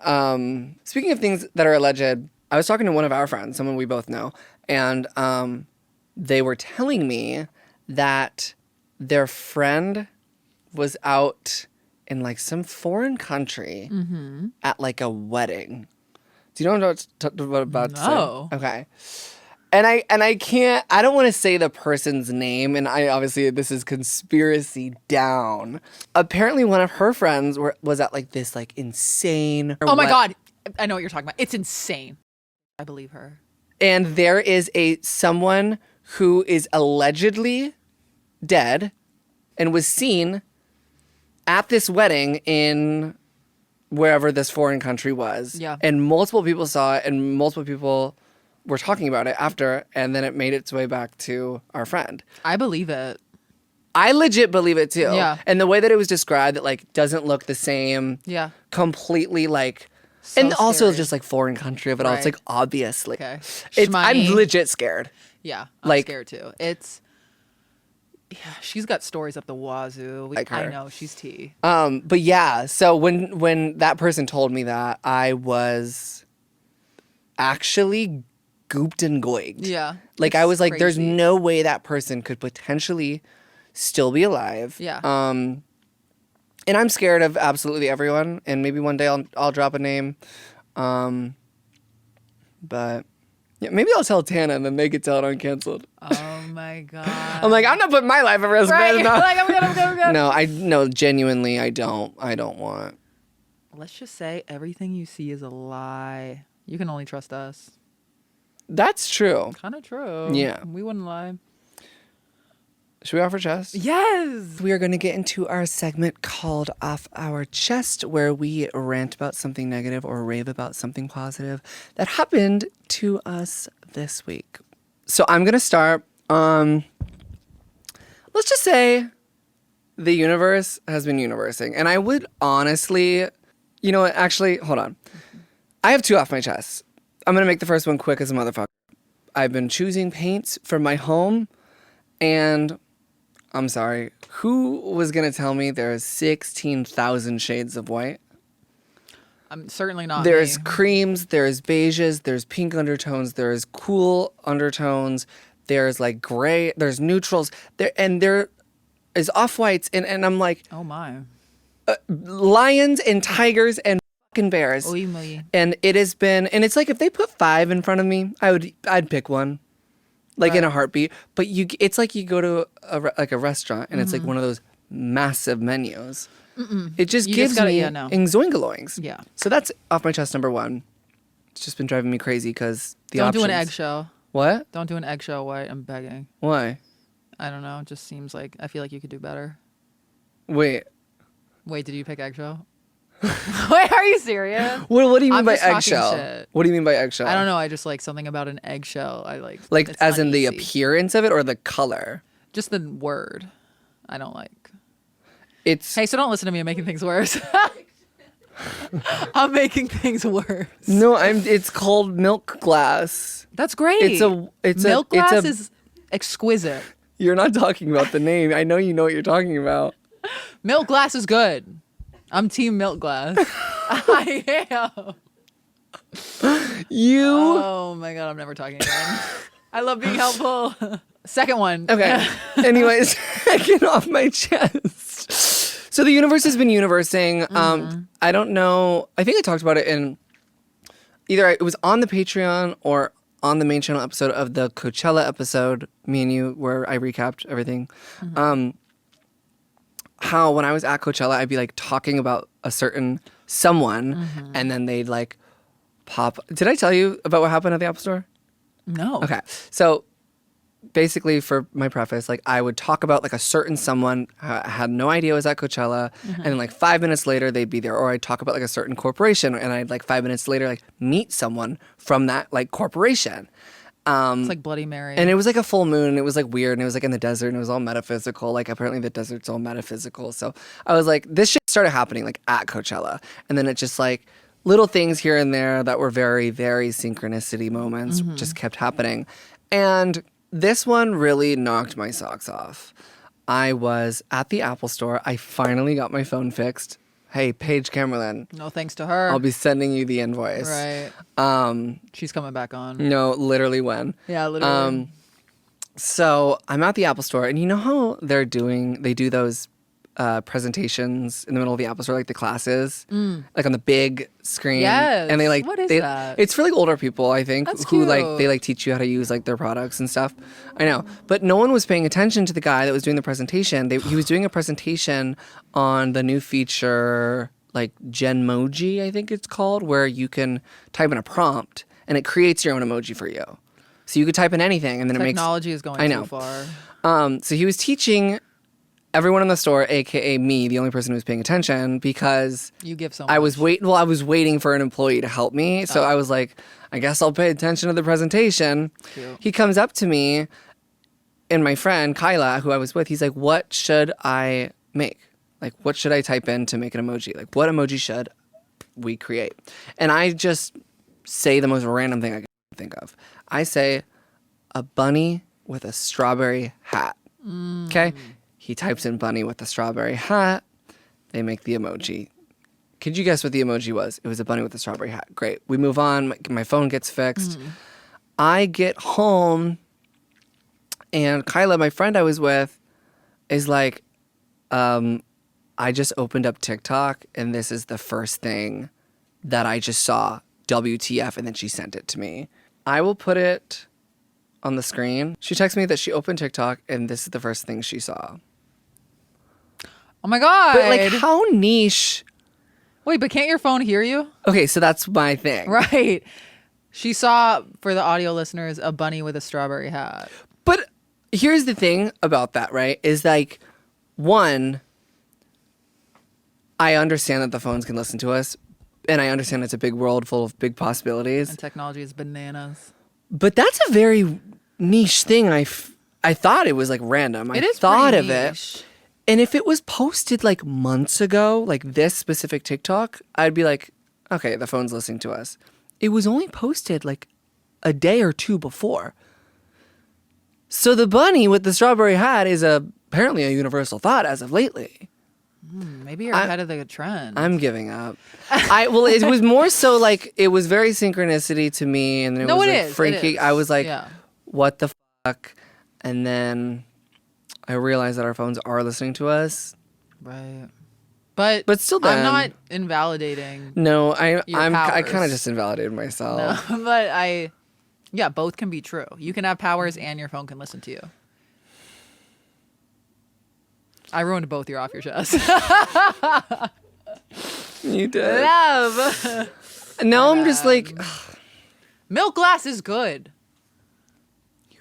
A: Speaking of things that are alleged, I was talking to one of our friends, someone we both know, and they were telling me that their friend was out in like some foreign country at like a wedding. Do you know what I'm about to say?
B: No.
A: Okay. And I don't want to say the person's name, and I obviously this is conspiracy down. Apparently one of her friends was at like this like insane.
B: Oh my God, I know what you're talking about. It's insane. I believe her.
A: And there is someone who is allegedly dead and was seen at this wedding in wherever this foreign country was.
B: Yeah.
A: And multiple people saw it, and multiple people were talking about it after, and then it made its way back to our friend.
B: I believe it.
A: I legit believe it too.
B: Yeah.
A: And the way that it was described, it like doesn't look the same.
B: Yeah.
A: Completely like,
B: So
A: and also
B: scary.
A: just like foreign country of it all. It's
B: Right.
A: like obviously.
B: Okay.
A: I'm
B: Shmoney.
A: legit scared.
B: Yeah. I'm
A: Like-
B: scared too. Yeah, she's got stories up the wazoo.
A: Like her.
B: I know, she's tea.
A: But yeah, so when that person told me that, I was actually gooped and goiged.
B: Yeah.
A: Like
B: it's
A: I was like, there's
B: crazy.
A: no way that person could potentially still be alive.
B: Yeah.
A: And I'm scared of absolutely everyone, and maybe one day I'll drop a name. But yeah, maybe I'll tell Tana and then they could tell it uncanceled.
B: Oh my God.
A: I'm like, I'm not putting my life at risk.
B: Right.
A: Man.
B: You're
A: No.
B: like, I'm good.
A: No, genuinely, I don't want.
B: Let's just say everything you see is a lie. You can only trust us.
A: That's true.
B: Kind of true.
A: Yeah.
B: We wouldn't lie.
A: Should we offer chest?
B: Yes.
A: We are going to get into our segment called Off Our Chest, where we rant about something negative or rave about something positive that happened to us this week. So I'm going to start. Let's just say the universe has been universing. And I would honestly, you know what? Actually, hold on. I have two off my chest. I'm going to make the first one quick as a motherfucker. I've been choosing paints for my home, and I'm sorry, who was going to tell me there's 16,000 shades of white?
B: I'm certainly not.
A: There's
B: me.
A: creams, there's beiges, there's pink undertones, there's cool undertones, there's like gray, there's neutrals, there is off-whites, and I'm like,
B: Oh my.
A: lions and tigers and fucking bears.
B: Oy muy.
A: And it has been, and it's like if they put 5 in front of me, I'd pick one, like in a heartbeat. But it's like you go to a restaurant and it's like one of those massive menus. It just
B: You
A: gives
B: just gotta-
A: me
B: yeah, no.
A: zoingalongs.
B: Yeah.
A: So that's off my chest number 1. It's just been driving me crazy because the
B: Don't
A: options.
B: do an eggshell.
A: What?
B: Don't do an eggshell white. I'm begging.
A: Why?
B: I don't know. It just seems like I feel like you could do better.
A: Wait.
B: Wait, did you pick eggshell? Wait, are you serious?
A: What do you mean
B: I'm
A: by
B: just talking
A: eggshell?
B: shit.
A: What do you mean by eggshell?
B: I don't know. I just like something about an eggshell. I like it's
A: as in the
B: uneasy.
A: appearance of it or the color?
B: Just the word. I don't like.
A: It's
B: Hey, so don't listen to me. I'm making things worse. I'm making things worse.
A: no. It's called milk glass.
B: That's great.
A: It's
B: milk
A: a, it's
B: glass
A: a,
B: is exquisite.
A: You're not talking about the name. I know you know what you're talking about.
B: Milk glass is good. I'm team milk glass. I am.
A: You
B: Oh my God, I'm never talking again. I love being helpful. Second one.
A: Okay. Anyways, get off my chest. So the universe has been universing. I don't know. I think I talked about it in either it was on the Patreon or on the main channel episode of the Coachella episode, me and you, where I recapped everything. How when I was at Coachella, I'd be like talking about a certain someone, and then they'd like pop. Did I tell you about what happened at the Apple Store?
B: No.
A: Okay. So basically, for my preface, like I would talk about like a certain someone I had no idea was at Coachella, and then like 5 minutes later they'd be there, or I'd talk about like a certain corporation, and I'd like 5 minutes later like meet someone from that like corporation.
B: It's like Bloody Mary.
A: And it was like a full moon, and it was like weird, and it was like in the desert, and it was all metaphysical. Like apparently the desert's all metaphysical. So I was like, this shit started happening like at Coachella, and then it just like little things here and there that were very, very synchronicity moments just kept happening, and this one really knocked my socks off. I was at the Apple Store. I finally got my phone fixed. Hey, Paige Camerlin.
B: No thanks to her.
A: I'll be sending you the invoice.
B: Right. She's coming back on.
A: No, literally when.
B: Yeah, literally.
A: So I'm at the Apple Store, and you know how they do those presentations in the middle of the Apple Store, like the classes, like on the big screen.
B: Yes.
A: And they like,
B: what is that?
A: It's for like older people, I think,
B: That's
A: who like,
B: cute.
A: they like teach you how to use like their products and stuff. I know. But no one was paying attention to the guy that was doing the presentation. He was doing a presentation on the new feature, like Genmoji, I think it's called, where you can type in a prompt and it creates your own emoji for you. So you could type in anything, and then
B: Technology is going too far.
A: So he was teaching everyone in the store, aka me, the only person who was paying attention, because
B: You give so much.
A: I was waiting for an employee to help me. So I was like, I guess I'll pay attention to the presentation.
B: Cute.
A: He comes up to me, and my friend Kyla, who I was with, he's like, what should I make? Like, what should I type in to make an emoji? Like, what emoji should we create? And I just say the most random thing I can think of. I say a bunny with a strawberry hat. Okay? He types in bunny with a strawberry hat. They make the emoji. Could you guess what the emoji was? It was a bunny with a strawberry hat. Great. We move on. My phone gets fixed. I get home, and Kyla, my friend I was with, is like, I just opened up TikTok, and this is the first thing that I just saw. WTF, and then she sent it to me. I will put it on the screen. She texted me that she opened TikTok, and this is the first thing she saw.
B: Oh my God.
A: But like, how niche?
B: Wait, but can't your phone hear you?
A: Okay, so that's my thing.
B: Right. She saw, for the audio listeners, a bunny with a strawberry hat.
A: But here's the thing about that, right? Is like, one, I understand that the phones can listen to us, and I understand it's a big world full of big possibilities.
B: And technology is bananas.
A: But that's a very niche thing. I thought it was like random.
B: It
A: I
B: is
A: thought
B: pretty
A: of it.
B: niche.
A: And if it was posted like months ago, like this specific TikTok, I'd be like, okay, the phone's listening to us. It was only posted like a day or two before. So the bunny with the strawberry hat is apparently a universal thought as of lately.
B: Maybe you're ahead of the trend.
A: I'm giving up. Well, it was more so like it was very synchronicity to me, and it was like freaking. I was like, what the fuck? And then I realized that our phones are listening to us.
B: Right. But
A: still,
B: I'm not invalidating.
A: No, I kind
B: powers.
A: of just invalidated myself.
B: No, but both can be true. You can have powers, and your phone can listen to you. I ruined both. You're off your chest.
A: You did.
B: Love.
A: Now I'm just like,
B: Milk glass is good.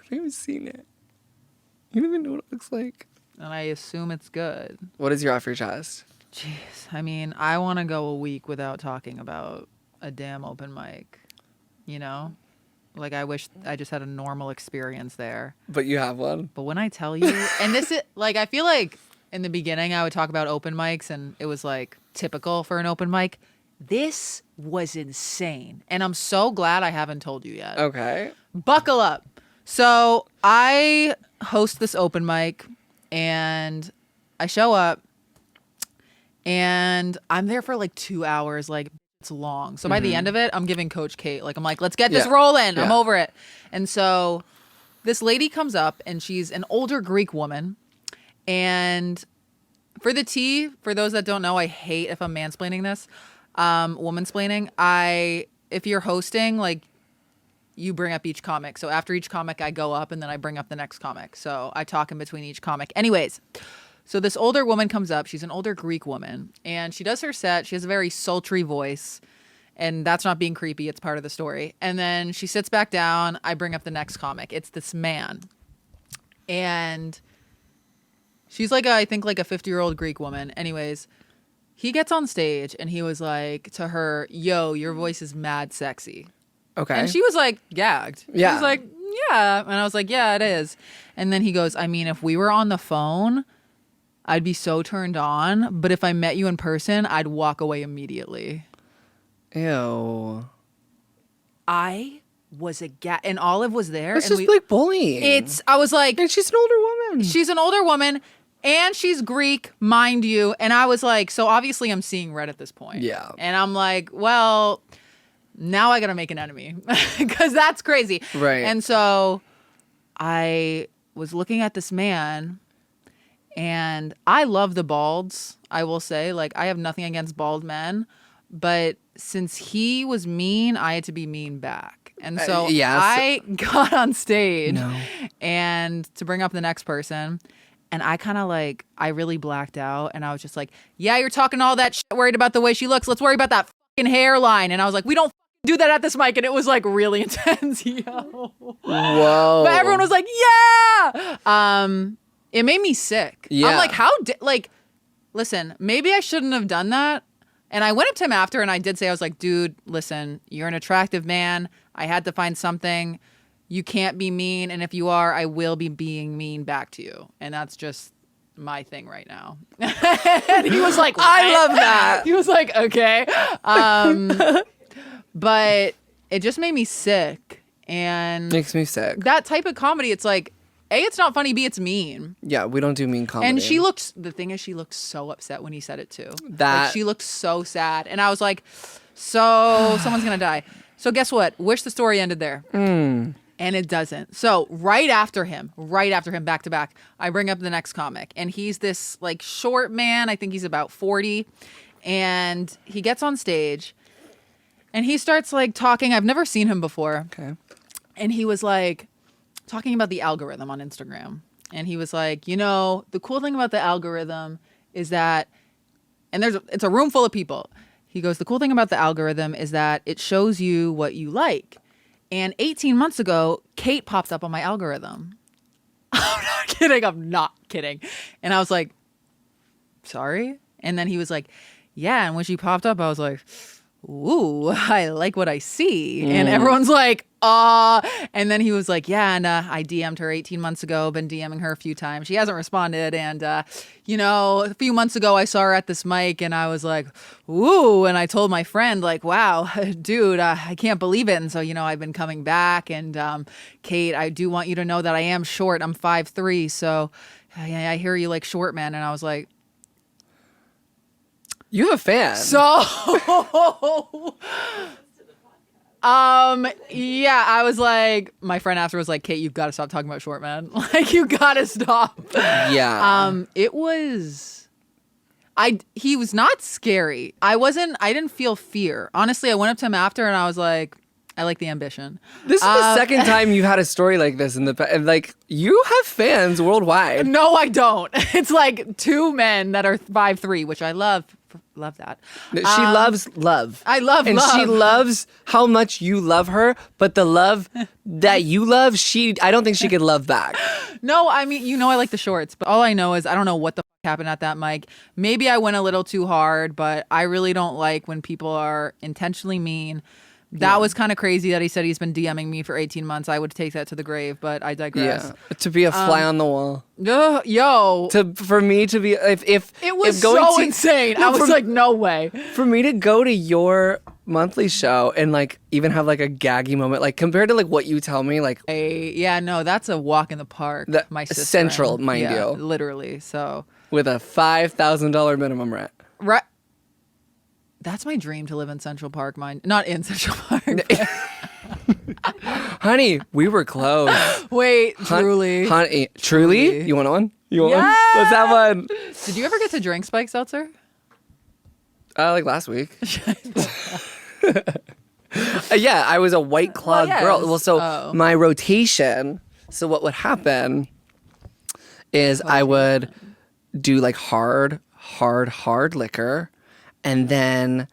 A: you haven't even seen it. You don't even know what it looks like.
B: And I assume it's good.
A: What is your off your chest?
B: Jeez. I mean, I want to go a week without talking about a damn open mic. You know? Like, I wish I just had a normal experience there.
A: But you have one.
B: But when I tell you, and this is, like, I feel like in the beginning I would talk about open mics and it was, like, typical for an open mic. This was insane. And I'm so glad I haven't told you yet.
A: Okay.
B: Buckle up. So I host this open mic and I show up and I'm there for like 2 hours. Like, it's long. So by the end of it, I'm giving Coach Kate, like, I'm like, let's get this rolling. I'm over it. And so this lady comes up and she's an older Greek woman. And for the tea, for those that don't know, I hate if I'm mansplaining this, womansplaining. If you're hosting, like, you bring up each comic. So after each comic, I go up and then I bring up the next comic. So I talk in between each comic. Anyways, so this older woman comes up. She's an older Greek woman. And she does her set. She has a very sultry voice. And that's not being creepy. It's part of the story. And then she sits back down. I bring up the next comic. It's this man. And she's like, I think like a 50-year-old Greek woman. Anyways, he gets on stage and he was like to her, yo, your voice is mad sexy.
A: Okay.
B: And she was like gagged.
A: Yeah.
B: She was like, yeah. And I was like, yeah, it is. And then he goes, I mean, if we were on the phone, I'd be so turned on. But if I met you in person, I'd walk away immediately.
A: Ew.
B: I was and Olive was there.
A: It's
B: and
A: just like bullying.
B: I was like,
A: and she's an older woman.
B: She's an older woman and she's Greek, mind you. And I was like, so obviously I'm seeing red at this point.
A: Yeah.
B: And I'm like, well, now I got to make an enemy because that's crazy.
A: Right.
B: And so I was looking at this man and I love the balds. I will say, like, I have nothing against bald men, but since he was mean, I had to be mean back. And so I got on stage and to bring up the next person. And I kind of like, I really blacked out. And I was just like, yeah, you're talking all that shit, worried about the way she looks. Let's worry about that fucking hairline. And I was like, we don't do that at this mic. And it was like really intense. Yo.
A: Whoa.
B: But everyone was like, yeah. It made me sick.
A: Yeah.
B: I'm like, listen, maybe I shouldn't have done that. And I went up to him after and I did say, I was like, dude, listen, you're an attractive man. I had to find something. You can't be mean. And if you are, I will be being mean back to you. And that's just my thing right now. And he was like, what?
A: I love that.
B: He was like, okay. But it just made me sick. And
A: makes me sick.
B: that type of comedy, it's like, A, it's not funny. B, it's mean.
A: Yeah, we don't do mean comedy.
B: And the thing is, she looked so upset when he said it too.
A: Like,
B: she looked so sad. And I was like, so someone's going to die. So guess what? Wish the story ended there. And it doesn't. So right after him, back to back, I bring up the next comic. And he's this like short man. I think he's about 40. And he gets on stage and he starts like talking. I've never seen him before.
A: Okay.
B: And he was like talking about the algorithm on Instagram. And he was like, you know, the cool thing about the algorithm is that, and it's a room full of people. He goes, the cool thing about the algorithm is that it shows you what you like. And 18 months ago, Kate popped up on my algorithm. I'm not kidding. And I was like, sorry? And then he was like, yeah. And when she popped up, I was like, ooh, I like what I see. And everyone's like, and then he was like, yeah, and I DM'd her 18 months ago, been DMing her a few times. She hasn't responded. And, a few months ago, I saw her at this mic and I was like, ooh. And I told my friend, like, wow, dude, I can't believe it. And so, I've been coming back. And Kate, I do want you to know that I am short. I'm 5'3". So I hear you like short men. And I was like,
A: you have a fan.
B: So, yeah, I was like, my friend after was like, Kate, you've got to stop talking about short men. Like, you got to stop.
A: Yeah.
B: He was not scary. I didn't feel fear. Honestly, I went up to him after and I was like, I like the ambition.
A: This is the second time you've had a story like this in the past. Like, you have fans worldwide.
B: No, I don't. It's like two men that are 5'3", which I love. Love that.
A: She loves love.
B: I love
A: and
B: love.
A: she loves how much you love her, but the love that you love, I don't think she could love back.
B: No, I mean, I like the shorts, but all I know is I don't know what the happened at that mic. Maybe I went a little too hard, but I really don't like when people are intentionally mean. That was kind of crazy that he said he's been DMing me for 18 months. I would take that to the grave, but I digress.
A: Yeah. To be a fly on the wall.
B: Yo.
A: For me to be, if
B: it was
A: if going
B: so
A: to,
B: insane.
A: No,
B: I was like, no way.
A: For me to go to your monthly show and like even have like a gaggy moment, like compared to like what you tell me, like
B: that's a walk in the park. My sister,
A: central, mind you,
B: literally. So with
A: a $5,000 minimum rent.
B: Right. That's my dream, to live in Central Park, not in Central Park.
A: 100 Honey, we were close.
B: Wait, truly.
A: Honey, truly? You want one? You want one? Let's have one.
B: Did you ever get to drink spiked seltzer?
A: Like last week. Yeah, I was a White Claw girl. Well, so my rotation. So what would happen is I would do like hard liquor, and then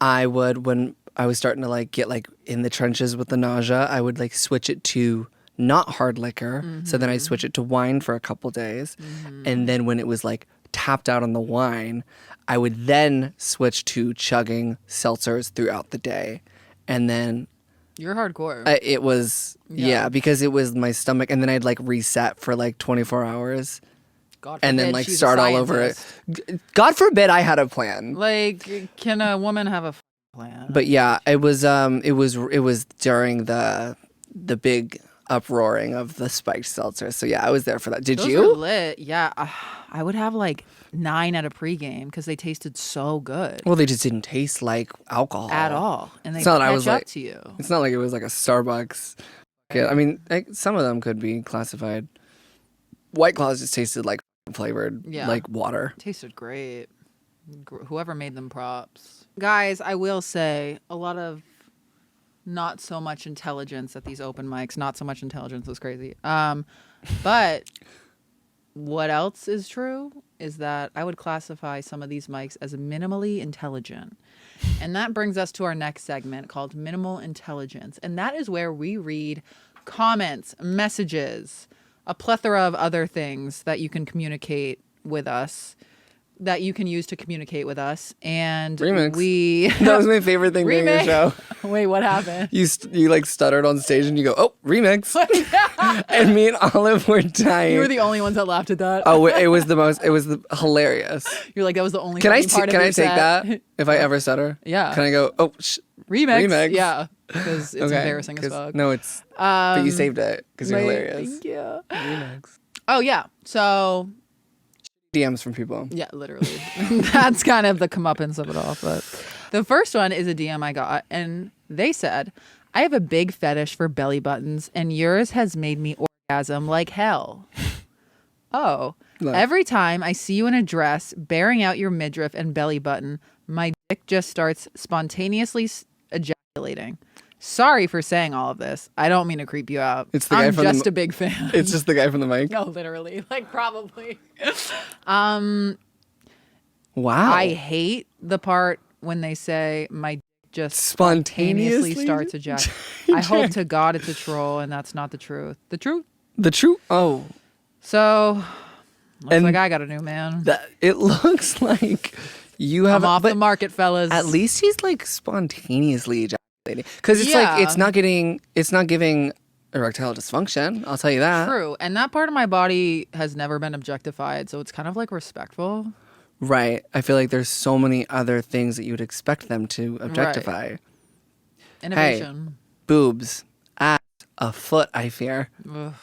A: I would, when I was starting to like get like in the trenches with the nausea, I would like switch it to not hard liquor. So then I'd switch it to wine for a couple days, and then when it was like tapped out on the wine, I would then switch to chugging seltzers throughout the day. And then
B: you're hardcore.
A: It was, because it was my stomach. And then I'd like reset for like 24 hours.
B: God
A: and
B: forbid
A: then like
B: she's
A: start
B: a
A: all over it.
B: scientist.
A: God forbid I had a plan.
B: Like, can a woman have a plan?
A: But yeah, it was during the big uproaring of the spiked seltzer. So yeah, I was there for that. Did
B: Those
A: you?
B: were lit. Yeah, I would have like 9 at a pregame because they tasted so good.
A: Well, they just didn't taste like alcohol
B: At all, and they
A: It's not
B: catch
A: that I was
B: up
A: like-
B: to you.
A: It's not like it was like a Starbucks. Yeah, I mean, like, some of them could be classified. White Claws just tasted like flavored, like water.
B: Tasted great. Whoever made them, props. Guys, I will say a lot of not so much intelligence at these open mics. Not so much intelligence was crazy. But what else is true is that I would classify some of these mics as minimally intelligent. And that brings us to our next segment called Minimal Intelligence. And that is where we read comments, messages, a plethora of other things that you can communicate with us, that you can use to communicate with us. And
A: Remix. That was my favorite thing during your show.
B: Wait, what happened?
A: You like stuttered on stage and you go, "Oh, remix!" And me and Olive were dying.
B: You were the only ones that laughed at that.
A: Oh, it was hilarious.
B: You're like, that was the only.
A: Can I
B: part
A: take
B: of your set.
A: that if I ever stutter?
B: Yeah.
A: Can I go? Oh, remix.
B: Yeah, because it's embarrassing as fuck.
A: No, it's. But you saved it because you're hilarious.
B: Thank you.
A: Remix.
B: Oh yeah. So
A: DMs from people.
B: yeah, literally. That's kind of the comeuppance of it all. But the first one is a DM I got, and they said, "I have a big fetish for belly buttons, and yours has made me orgasm like hell." Oh, every time I see you in a dress, bearing out your midriff and belly button, my dick just starts spontaneously ejaculating. Sorry for saying all of this. I don't mean to creep you out.
A: It's the guy
B: I'm
A: from
B: just a big fan.
A: It's just the guy from the mic.
B: No, literally. Like, probably.
A: Wow.
B: I hate the part when they say my dick just spontaneously starts ejaculating. I hope to God it's a troll and that's not the truth. The truth?
A: The truth? Oh.
B: So, looks like I got a new man.
A: It looks like you have...
B: I'm off the market, fellas.
A: At least he's like spontaneously ejaculating. Because it's like, it's not giving erectile dysfunction. I'll tell you that.
B: True. And that part of my body has never been objectified. So it's kind of like respectful.
A: Right. I feel like there's so many other things that you would expect them to objectify.
B: Right. Innovation.
A: Hey, boobs, ass, a foot, I fear.
B: Ugh.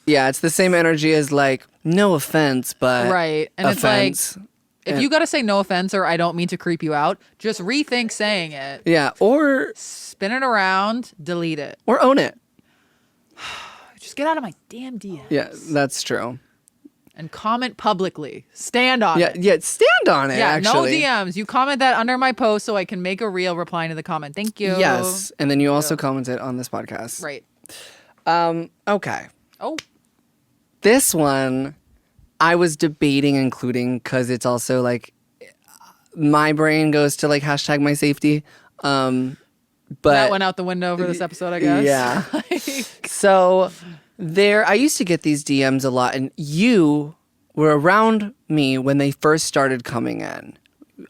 A: Yeah, it's the same energy as like, no offense, but
B: right. And
A: offense.
B: It's like, if you got to say no offense or I don't mean to creep you out, just rethink saying it.
A: Yeah, or
B: spin it around, delete it.
A: Or own it.
B: Just get out of my damn DMs.
A: Yeah, that's true.
B: And comment publicly. Stand on it.
A: Yeah, stand on it, actually.
B: No DMs. You comment that under my post so I can make a reel replying to the comment. Thank you.
A: Yes, and then you also commented on this podcast.
B: Right.
A: Okay.
B: Oh.
A: This one, I was debating including because it's also like my brain goes to like hashtag my safety. But
B: that went out the window for this episode, I guess.
A: Yeah. So I used to get these DMs a lot, and you were around me when they first started coming in.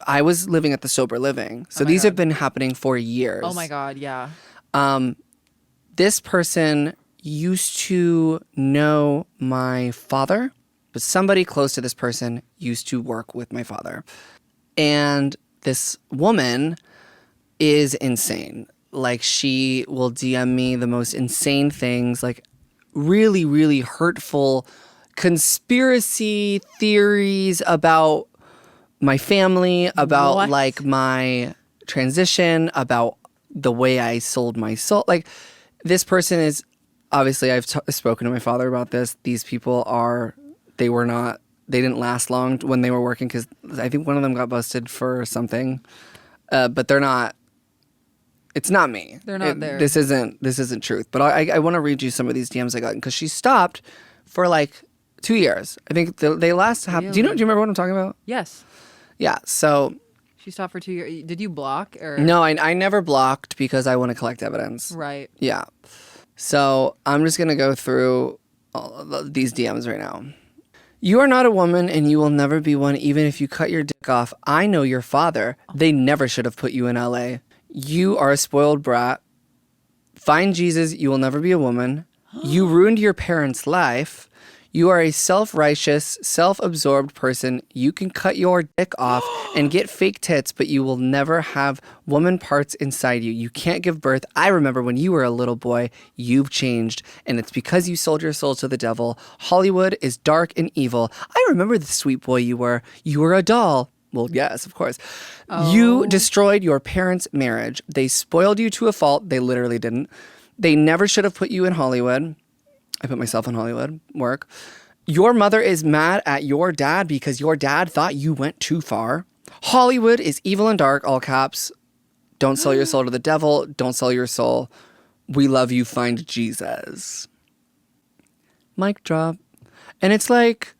A: I was living at the Sober Living. So these have been happening for years.
B: Oh my God, yeah.
A: This person used to know my father, but somebody close to this person used to work with my father. And this woman is insane. Like, she will DM me the most insane things, like really, really hurtful conspiracy theories about my family, about like my transition, about the way I sold my soul. Like, this person is obviously I've spoken to my father about this. These people they didn't last long when they were working because I think one of them got busted for something, but they're not. It's not me.
B: They're not there.
A: This isn't truth. But I want to read you some of these DMs I got because she stopped for like 2 years. I think they last have.
B: Really?
A: Do you remember what I'm talking about?
B: Yes.
A: Yeah. So
B: She stopped for 2 years. Did you block or?
A: no, I never blocked because I want to collect evidence.
B: Right.
A: Yeah. So I'm just gonna go through all of these DMs right now. You are not a woman and you will never be one even if you cut your dick off. I know your father. They never should have put you in LA. You are a spoiled brat. Find Jesus, you will never be a woman. You ruined your parents' life. You are a self-righteous, self-absorbed person. You can cut your dick off and get fake tits, but you will never have woman parts inside you. You can't give birth. I remember when you were a little boy, you've changed, and it's because you sold your soul to the devil. Hollywood is dark and evil. I remember the sweet boy you were. You were a doll. Well, yes, of course. You destroyed your parents' marriage. They spoiled you to a fault. They literally didn't. They never should have put you in Hollywood. I put myself in Hollywood work. Your mother is mad at your dad because your dad thought you went too far. Hollywood is evil and dark, all caps. Don't sell your soul to the devil. Don't sell your soul. We love you. Find Jesus. Mic drop. And it's like,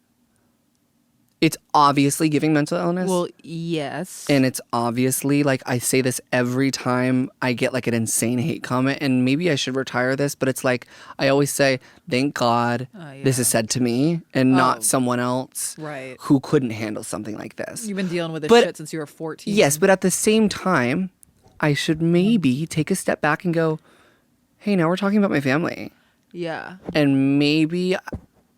A: it's obviously giving mental illness.
B: Well, yes.
A: And it's obviously, like, I say this every time I get, like, an insane hate comment, and maybe I should retire this, but it's like, I always say, thank God this is said to me and not someone else
B: Right.
A: who couldn't handle something like this.
B: You've been dealing with this
A: But-
B: shit since you were 14.
A: Yes, but at the same time, I should maybe take a step back and go, hey, now we're talking about my family.
B: Yeah.
A: And maybe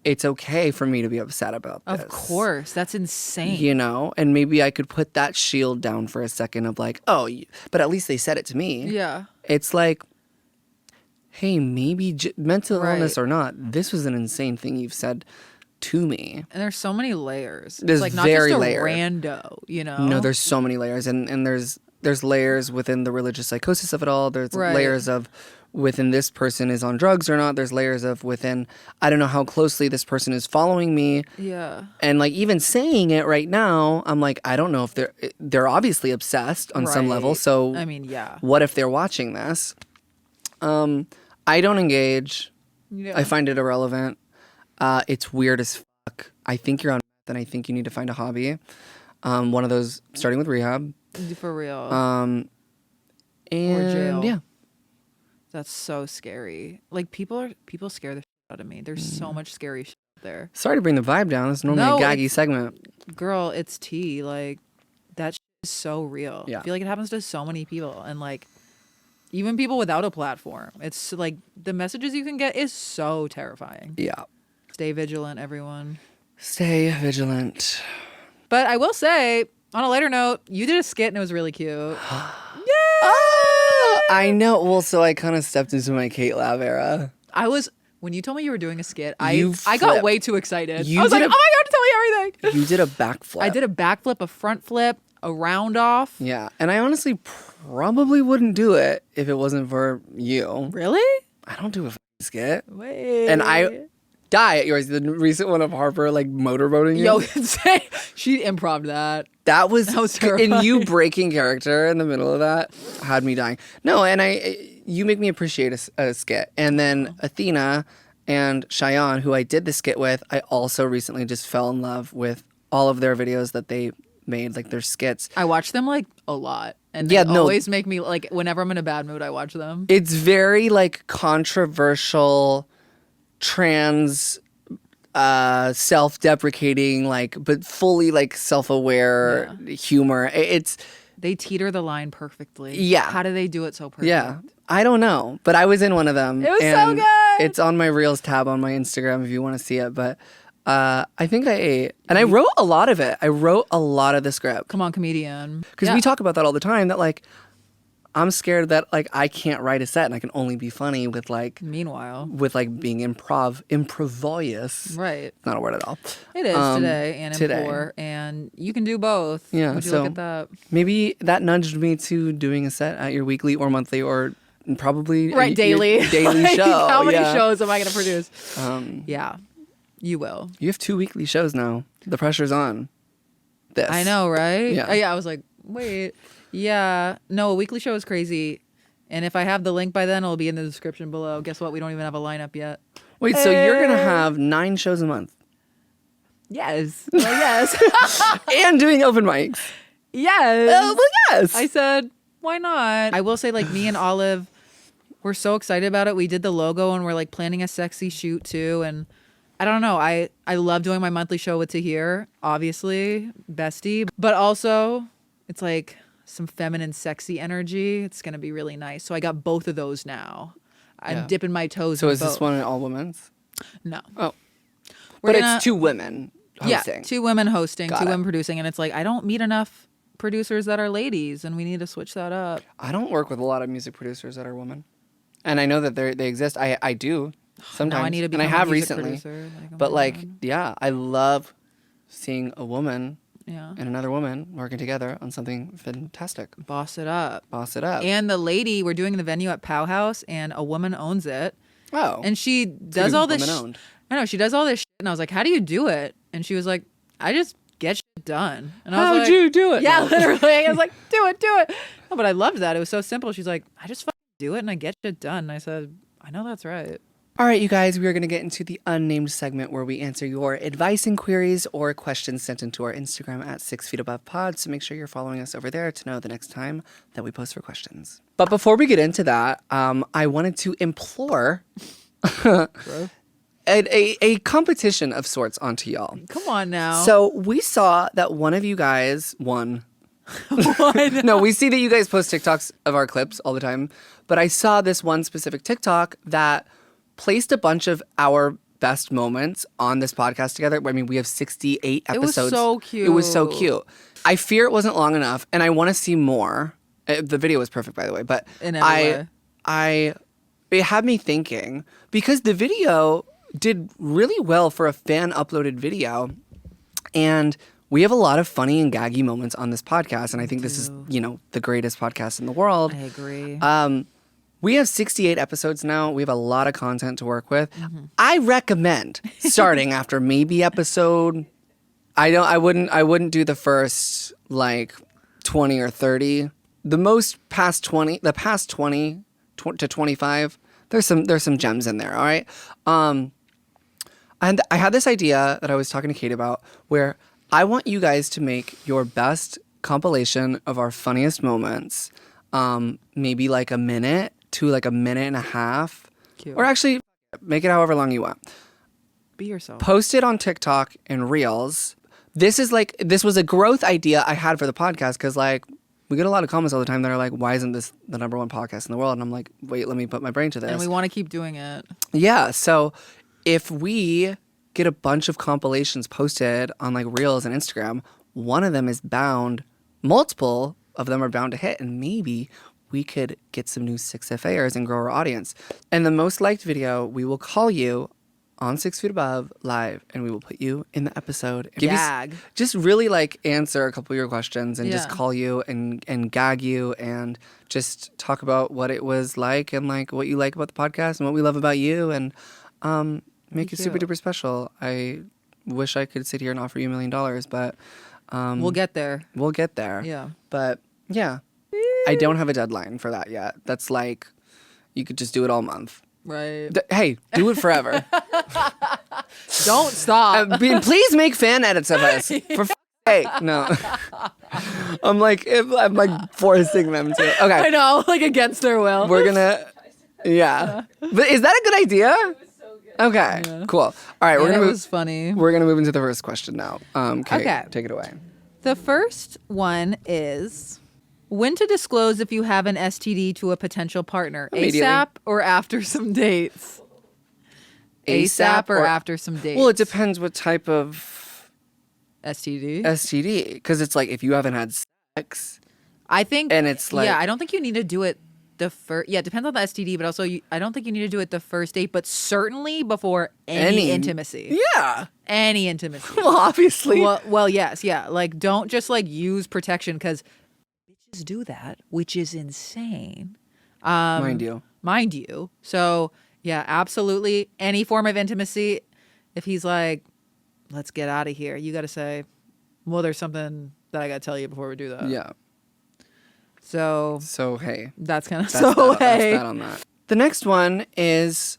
A: it's okay for me to be upset about this.
B: Of course. That's insane.
A: You know, and maybe I could put that shield down for a second of like, oh, but at least they said it to me.
B: Yeah.
A: It's like, hey, maybe mental
B: Right.
A: illness or not, this was an insane thing you've said to me.
B: And there's so many layers.
A: There's
B: It's like not
A: very
B: just a
A: layered.
B: rando, you know?
A: No, there's so many layers, and there's layers within the religious psychosis of it all. There's
B: Right.
A: layers of within this person is on drugs or not. There's layers of within, I don't know how closely this person is following me.
B: Yeah.
A: And like even saying it right now, I'm like, I don't know if they're obviously obsessed on some level.
B: Right.
A: So
B: I mean, yeah.
A: what if they're watching this? I don't engage.
B: Yeah.
A: I find it irrelevant. It's weird as fuck. I think you're on meth and I think you need to find a hobby. One of those starting with rehab.
B: For real.
A: And
B: jail.
A: yeah.
B: That's so scary. Like people scare the shit out of me. There's so much scary shit out there.
A: Sorry to bring the vibe down. It's normally
B: No,
A: a gaggy
B: it's-
A: segment.
B: Girl, it's tea. Like that shit is so real.
A: Yeah.
B: I feel like it happens to so many people, and like even people without a platform. It's like the messages you can get is so terrifying.
A: Yeah.
B: Stay vigilant, everyone.
A: Stay vigilant.
B: But I will say, on a lighter note, you did a skit and it was really cute.
A: I know. Well, so I kind of stepped into my Kate Lab era.
B: When you told me you were doing a skit, I
A: You
B: got
A: flipped.
B: way too excited.
A: You
B: I was
A: did
B: like,
A: a-
B: oh my God, tell me everything.
A: You did a backflip.
B: I did a backflip, a front flip, a round off.
A: Yeah. And I honestly probably wouldn't do it if it wasn't for you.
B: Really?
A: I don't do a fucking skit.
B: Wait.
A: And I die at yours. The recent one of Harper like motorboating you.
B: Yo, she improv that.
A: That was
B: was
A: and you
B: terrifying.
A: breaking character in the middle of that had me dying. No, and you make me appreciate a skit. And then Athena and Cheyenne, who I did the skit with, I also recently just fell in love with all of their videos that they made, like their skits.
B: I watch them like a lot. And
A: Yeah,
B: they
A: no.
B: always make me like whenever I'm in a bad mood, I watch them.
A: It's very like controversial, trans, self-deprecating, like but fully like self-aware humor. It's
B: They teeter the line perfectly.
A: Yeah.
B: How do they do it so perfect?
A: yeah. I don't know, but I was in one of them.
B: It was so
A: and
B: good.
A: It's on my Reels tab on my Instagram if you want to see it. But I think I ate, and I wrote a lot of it. I wrote a lot of the script
B: Come on, comedian.
A: because
B: Yeah.
A: we talk about that all the time. That like I'm scared that like I can't write a set and I can only be funny with like
B: Meanwhile.
A: being improvious.
B: Right.
A: Not a word at all.
B: It is today and
A: today.
B: implore, and you can do both.
A: Yeah,
B: Would you
A: so-
B: look at that?
A: Maybe that nudged me to doing a set at your weekly or monthly or probably
B: daily.
A: daily
B: Like,
A: show.
B: How many
A: yeah.
B: shows am I going to produce? Yeah, you will.
A: You have 2 weekly shows now. The pressure's on. This.
B: I know, right?
A: Yeah.
B: Yeah, I was like, wait. Yeah. No, a weekly show is crazy. And if I have the link by then, it'll be in the description below. Guess what? We don't even have a lineup yet.
A: Wait, so you're going to have 9 shows a month?
B: Yes. Well, yes.
A: And doing open mics?
B: Yes.
A: Well, yes.
B: I said, why not? I will say, like, me and Olive, we're so excited about it. We did the logo and we're like planning a sexy shoot too. And I don't know. I love doing my monthly show with Tahir, obviously, bestie. But also, it's like some feminine, sexy energy. It's going to be really nice. So I got both of those now. I'm dipping my toes
A: So
B: in
A: is this
B: both.
A: one an all women's?
B: No.
A: Oh.
B: We're
A: But
B: gonna-
A: it's 2 women hosting.
B: Yeah, 2 women hosting,
A: Got
B: 2
A: it.
B: women producing. And it's like, I don't meet enough producers that are ladies, and we need to switch that up.
A: I don't work with a lot of music producers that are women. And I know that they exist. I do sometimes.
B: Now I need to
A: and
B: become
A: I have
B: a music
A: recently.
B: producer. Like, oh
A: But
B: my
A: like,
B: God.
A: yeah, I love seeing a woman
B: Yeah.
A: and another woman working together on something fantastic.
B: Boss it up.
A: Boss it up.
B: And the lady, we're doing the venue at Pow House, and a woman owns it.
A: Oh.
B: And she does
A: Speaking
B: all
A: of
B: this.
A: women-owned.
B: I know she does all this shit, and I was like, "How do you do it?" And she was like, "I just get shit done." And I was
A: How'd
B: like,
A: you do it?
B: Yeah,
A: No.
B: literally. I was like, "Do it, do it." No, but I loved that. It was so simple. She's like, "I just fucking do it, and I get shit done." And I said, "I know that's right."
A: All right, you guys, we are going to get into the unnamed segment where we answer your advice and queries or questions sent into our Instagram at 6 feet above pod. So make sure you're following us over there to know the next time that we post for questions. But before we get into that, I wanted to implore a competition of sorts onto y'all.
B: Come on now.
A: So we saw that one of you guys won. No, we see that you guys post TikToks of our clips all the time. But I saw this one specific TikTok that placed a bunch of our best moments on this podcast together. I mean, we have 68
B: It was
A: episodes.
B: so cute.
A: It was so cute. I fear it wasn't long enough, and I want to see more. The video was perfect, by the way. But
B: In every way.
A: it had me thinking, because the video did really well for a fan uploaded video, and we have a lot of funny and gaggy moments on this podcast, and I think this is, the greatest podcast in the world.
B: I agree.
A: We have 68 episodes now. We have a lot of content to work with.
B: Mm-hmm.
A: I recommend starting after maybe episode. I wouldn't do the first like 20 or 30. The past 20 to 25. There's some gems in there. All right. And I had this idea that I was talking to Kate about, where I want you guys to make your best compilation of our funniest moments. Maybe like a minute to like a minute and a half.
B: Cute.
A: Or actually, make it however long you want.
B: Be yourself.
A: Post it on TikTok and Reels. This was a growth idea I had for the podcast, because like we get a lot of comments all the time that are like, why isn't this the number 1 podcast in the world? And I'm like, wait, let me put my brain to this.
B: And we want to keep doing it.
A: Yeah. So if we get a bunch of compilations posted on like Reels and Instagram, one of them is bound, multiple of them are bound to hit, and maybe we could get some new 6FAers and grow our audience. And the most liked video, we will call you on 6 feet above live, and we will put you in the episode.
B: Gag.
A: Just really like answer a couple of your questions and just
B: Yeah.
A: call you and gag you and just talk about what it was like and like what you like about the podcast and what we love about you, and make it super
B: cute.
A: duper special. I wish I could sit here and offer you $1 million, but
B: We'll get there.
A: we'll get there.
B: Yeah.
A: But yeah, I don't have a deadline for that yet. That's like, you could just do it all month.
B: Right.
A: Hey, do it forever.
B: Don't stop.
A: Please make fan edits of us. For sake. No. I'm like forcing them to.
B: I
A: Okay.
B: know, like against their will.
A: We're gonna. Yeah. But is that a good idea? Okay. Cool. All right.
B: And
A: We're
B: it
A: gonna
B: was funny.
A: We're gonna move into the first question now. Kate,
B: Okay.
A: take it away.
B: The first one is when to disclose if you have an STD to a potential partner.
A: Immediately.
B: ASAP or after some dates? ASAP or after some dates?
A: Well, it depends what type of
B: STD?
A: STD, because it's like if you haven't had sex.
B: I think.
A: And it's like-
B: Yeah, I don't think you need to do it the first. Yeah, it depends on the STD, but also I don't think you need to do it the first date, but certainly before any intimacy.
A: Yeah.
B: Any intimacy.
A: Well, obviously.
B: Well, yes, yeah. Like, don't just like use protection, because bitches do that, which is insane. Mind you. So yeah, absolutely. Any form of intimacy, if he's like, let's get out of here, you got to say, well, there's something that I got to tell you before we do that.
A: Yeah.
B: So
A: hey.
B: that's kind of
A: That's
B: so
A: that,
B: hey.
A: That's that on that. The next one is,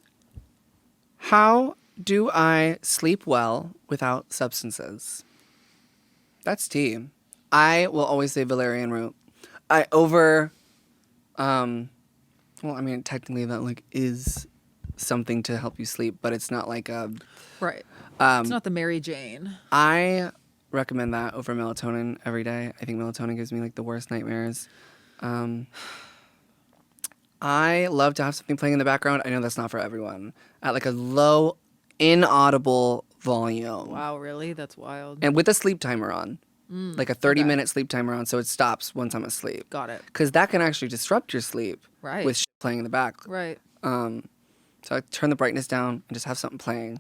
A: how do I sleep well without substances? That's tea. I will always say valerian root. Well, I mean, technically that like is something to help you sleep, but it's not like a.
B: Right. It's not the Mary Jane.
A: I recommend that over melatonin every day. I think melatonin gives me like the worst nightmares. I love to have something playing in the background. I know that's not for everyone. At like a low, inaudible volume.
B: Wow, really? That's wild.
A: And with a sleep timer on. Like a 30-minute sleep timer on, so it stops once I'm asleep.
B: Got it.
A: Because that can actually disrupt your sleep.
B: Right.
A: With shit playing in the back.
B: Right.
A: So I turn the brightness down and just have something playing,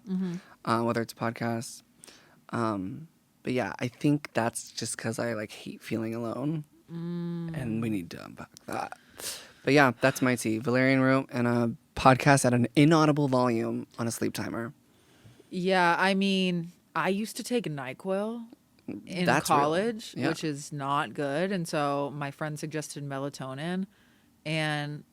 A: whether it's a podcast. But yeah, I think that's just because I like hate feeling alone, and we need to unpack that. But yeah, that's my tea: valerian root and a podcast at an inaudible volume on a sleep timer.
B: Yeah, I mean, I used to take NyQuil in
A: That's
B: college,
A: real. Yeah.
B: which is not good, and so my friend suggested melatonin, and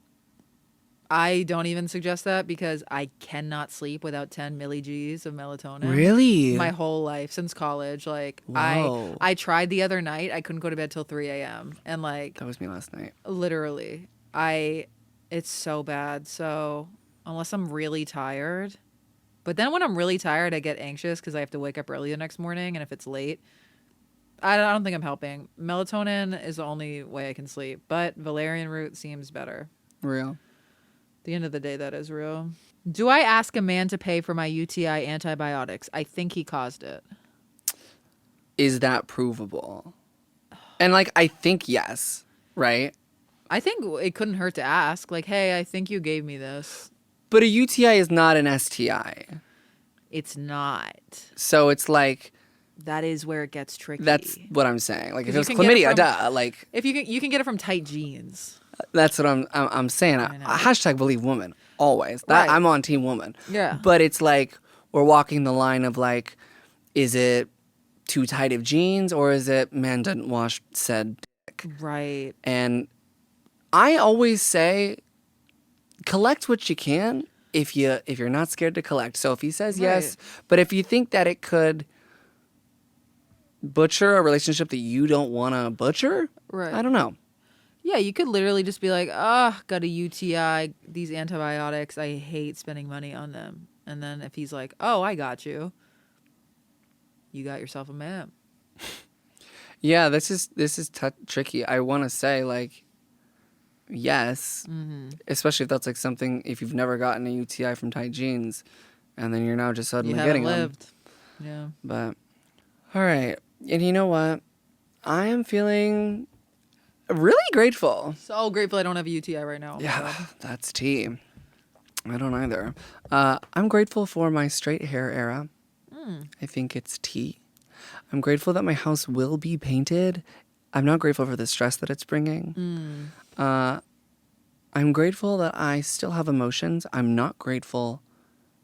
B: I don't even suggest that because I cannot sleep without 10 millig's of melatonin.
A: Really?
B: My whole life since college. Like,
A: Whoa.
B: I tried the other night. I couldn't go to bed till 3 a.m. And like,
A: That was me last night.
B: literally, it's so bad. So unless I'm really tired, but then when I'm really tired, I get anxious because I have to wake up early the next morning. And if it's late, I don't think I'm helping. Melatonin is the only way I can sleep, but valerian root seems better.
A: Real.
B: At the end of the day, that is real. Do I ask a man to pay for my UTI antibiotics? I think he caused it.
A: Is that provable? And like, I think yes, right?
B: I think it couldn't hurt to ask. Like, hey, I think you gave me this.
A: But a UTI is not an STI.
B: It's not.
A: So it's like,
B: That is where it gets tricky.
A: that's what I'm saying. Like if it
B: 'Cause
A: was
B: you can get it
A: chlamydia,
B: from-
A: like
B: If you can get it from tight jeans.
A: that's what I'm saying.
B: I know.
A: Hashtag believe woman always. That
B: Right.
A: I'm on team woman.
B: Yeah.
A: But it's like we're walking the line of like, is it too tight of jeans or is it man doesn't wash said dick?
B: Right.
A: And I always say, collect what you can if you're not scared to collect. So if he says yes, but if you think that it could butcher a relationship that you don't want to butcher,
B: Right.
A: I don't know.
B: Yeah, you could literally just be like, got a UTI, these antibiotics, I hate spending money on them. And then if he's like, oh, I got you, you got yourself a man.
A: Yeah, this is tricky. I want to say like, yes, especially if that's like something, if you've never gotten a UTI from tight jeans, and then you're now just suddenly
B: You
A: getting
B: haven't
A: them.
B: lived. Yeah.
A: But all right, and you know what? I am feeling really grateful.
B: So grateful I don't have a UTI right now. Oh my
A: Yeah,
B: God.
A: that's tea. I don't either. I'm grateful for my straight hair era. I think it's tea. I'm grateful that my house will be painted. I'm not grateful for the stress that it's bringing. I'm grateful that I still have emotions. I'm not grateful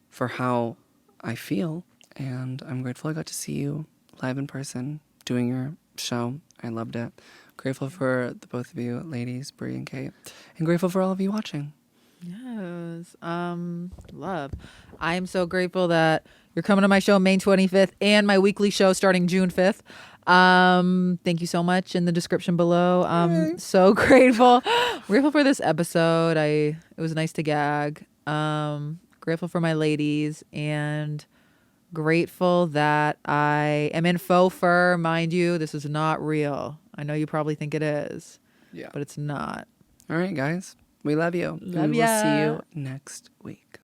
A: for how I feel. And I'm grateful I got to see you live in person doing your show. I loved it. Grateful for the both of you ladies, Brie and Kate. And grateful for all of you watching.
B: Yes. Love. I am so grateful that you're coming to my show May 25th and my weekly show starting June 5th. Thank you so much in the description below. So grateful. Grateful for this episode. It was nice to gag. Grateful for my ladies and grateful that I am in faux fur. Mind you, this is not real. I know you probably think it is.
A: Yeah.
B: But it's not.
A: All right, guys. We love you.
B: Love
A: and we will see
B: ya.
A: you next week.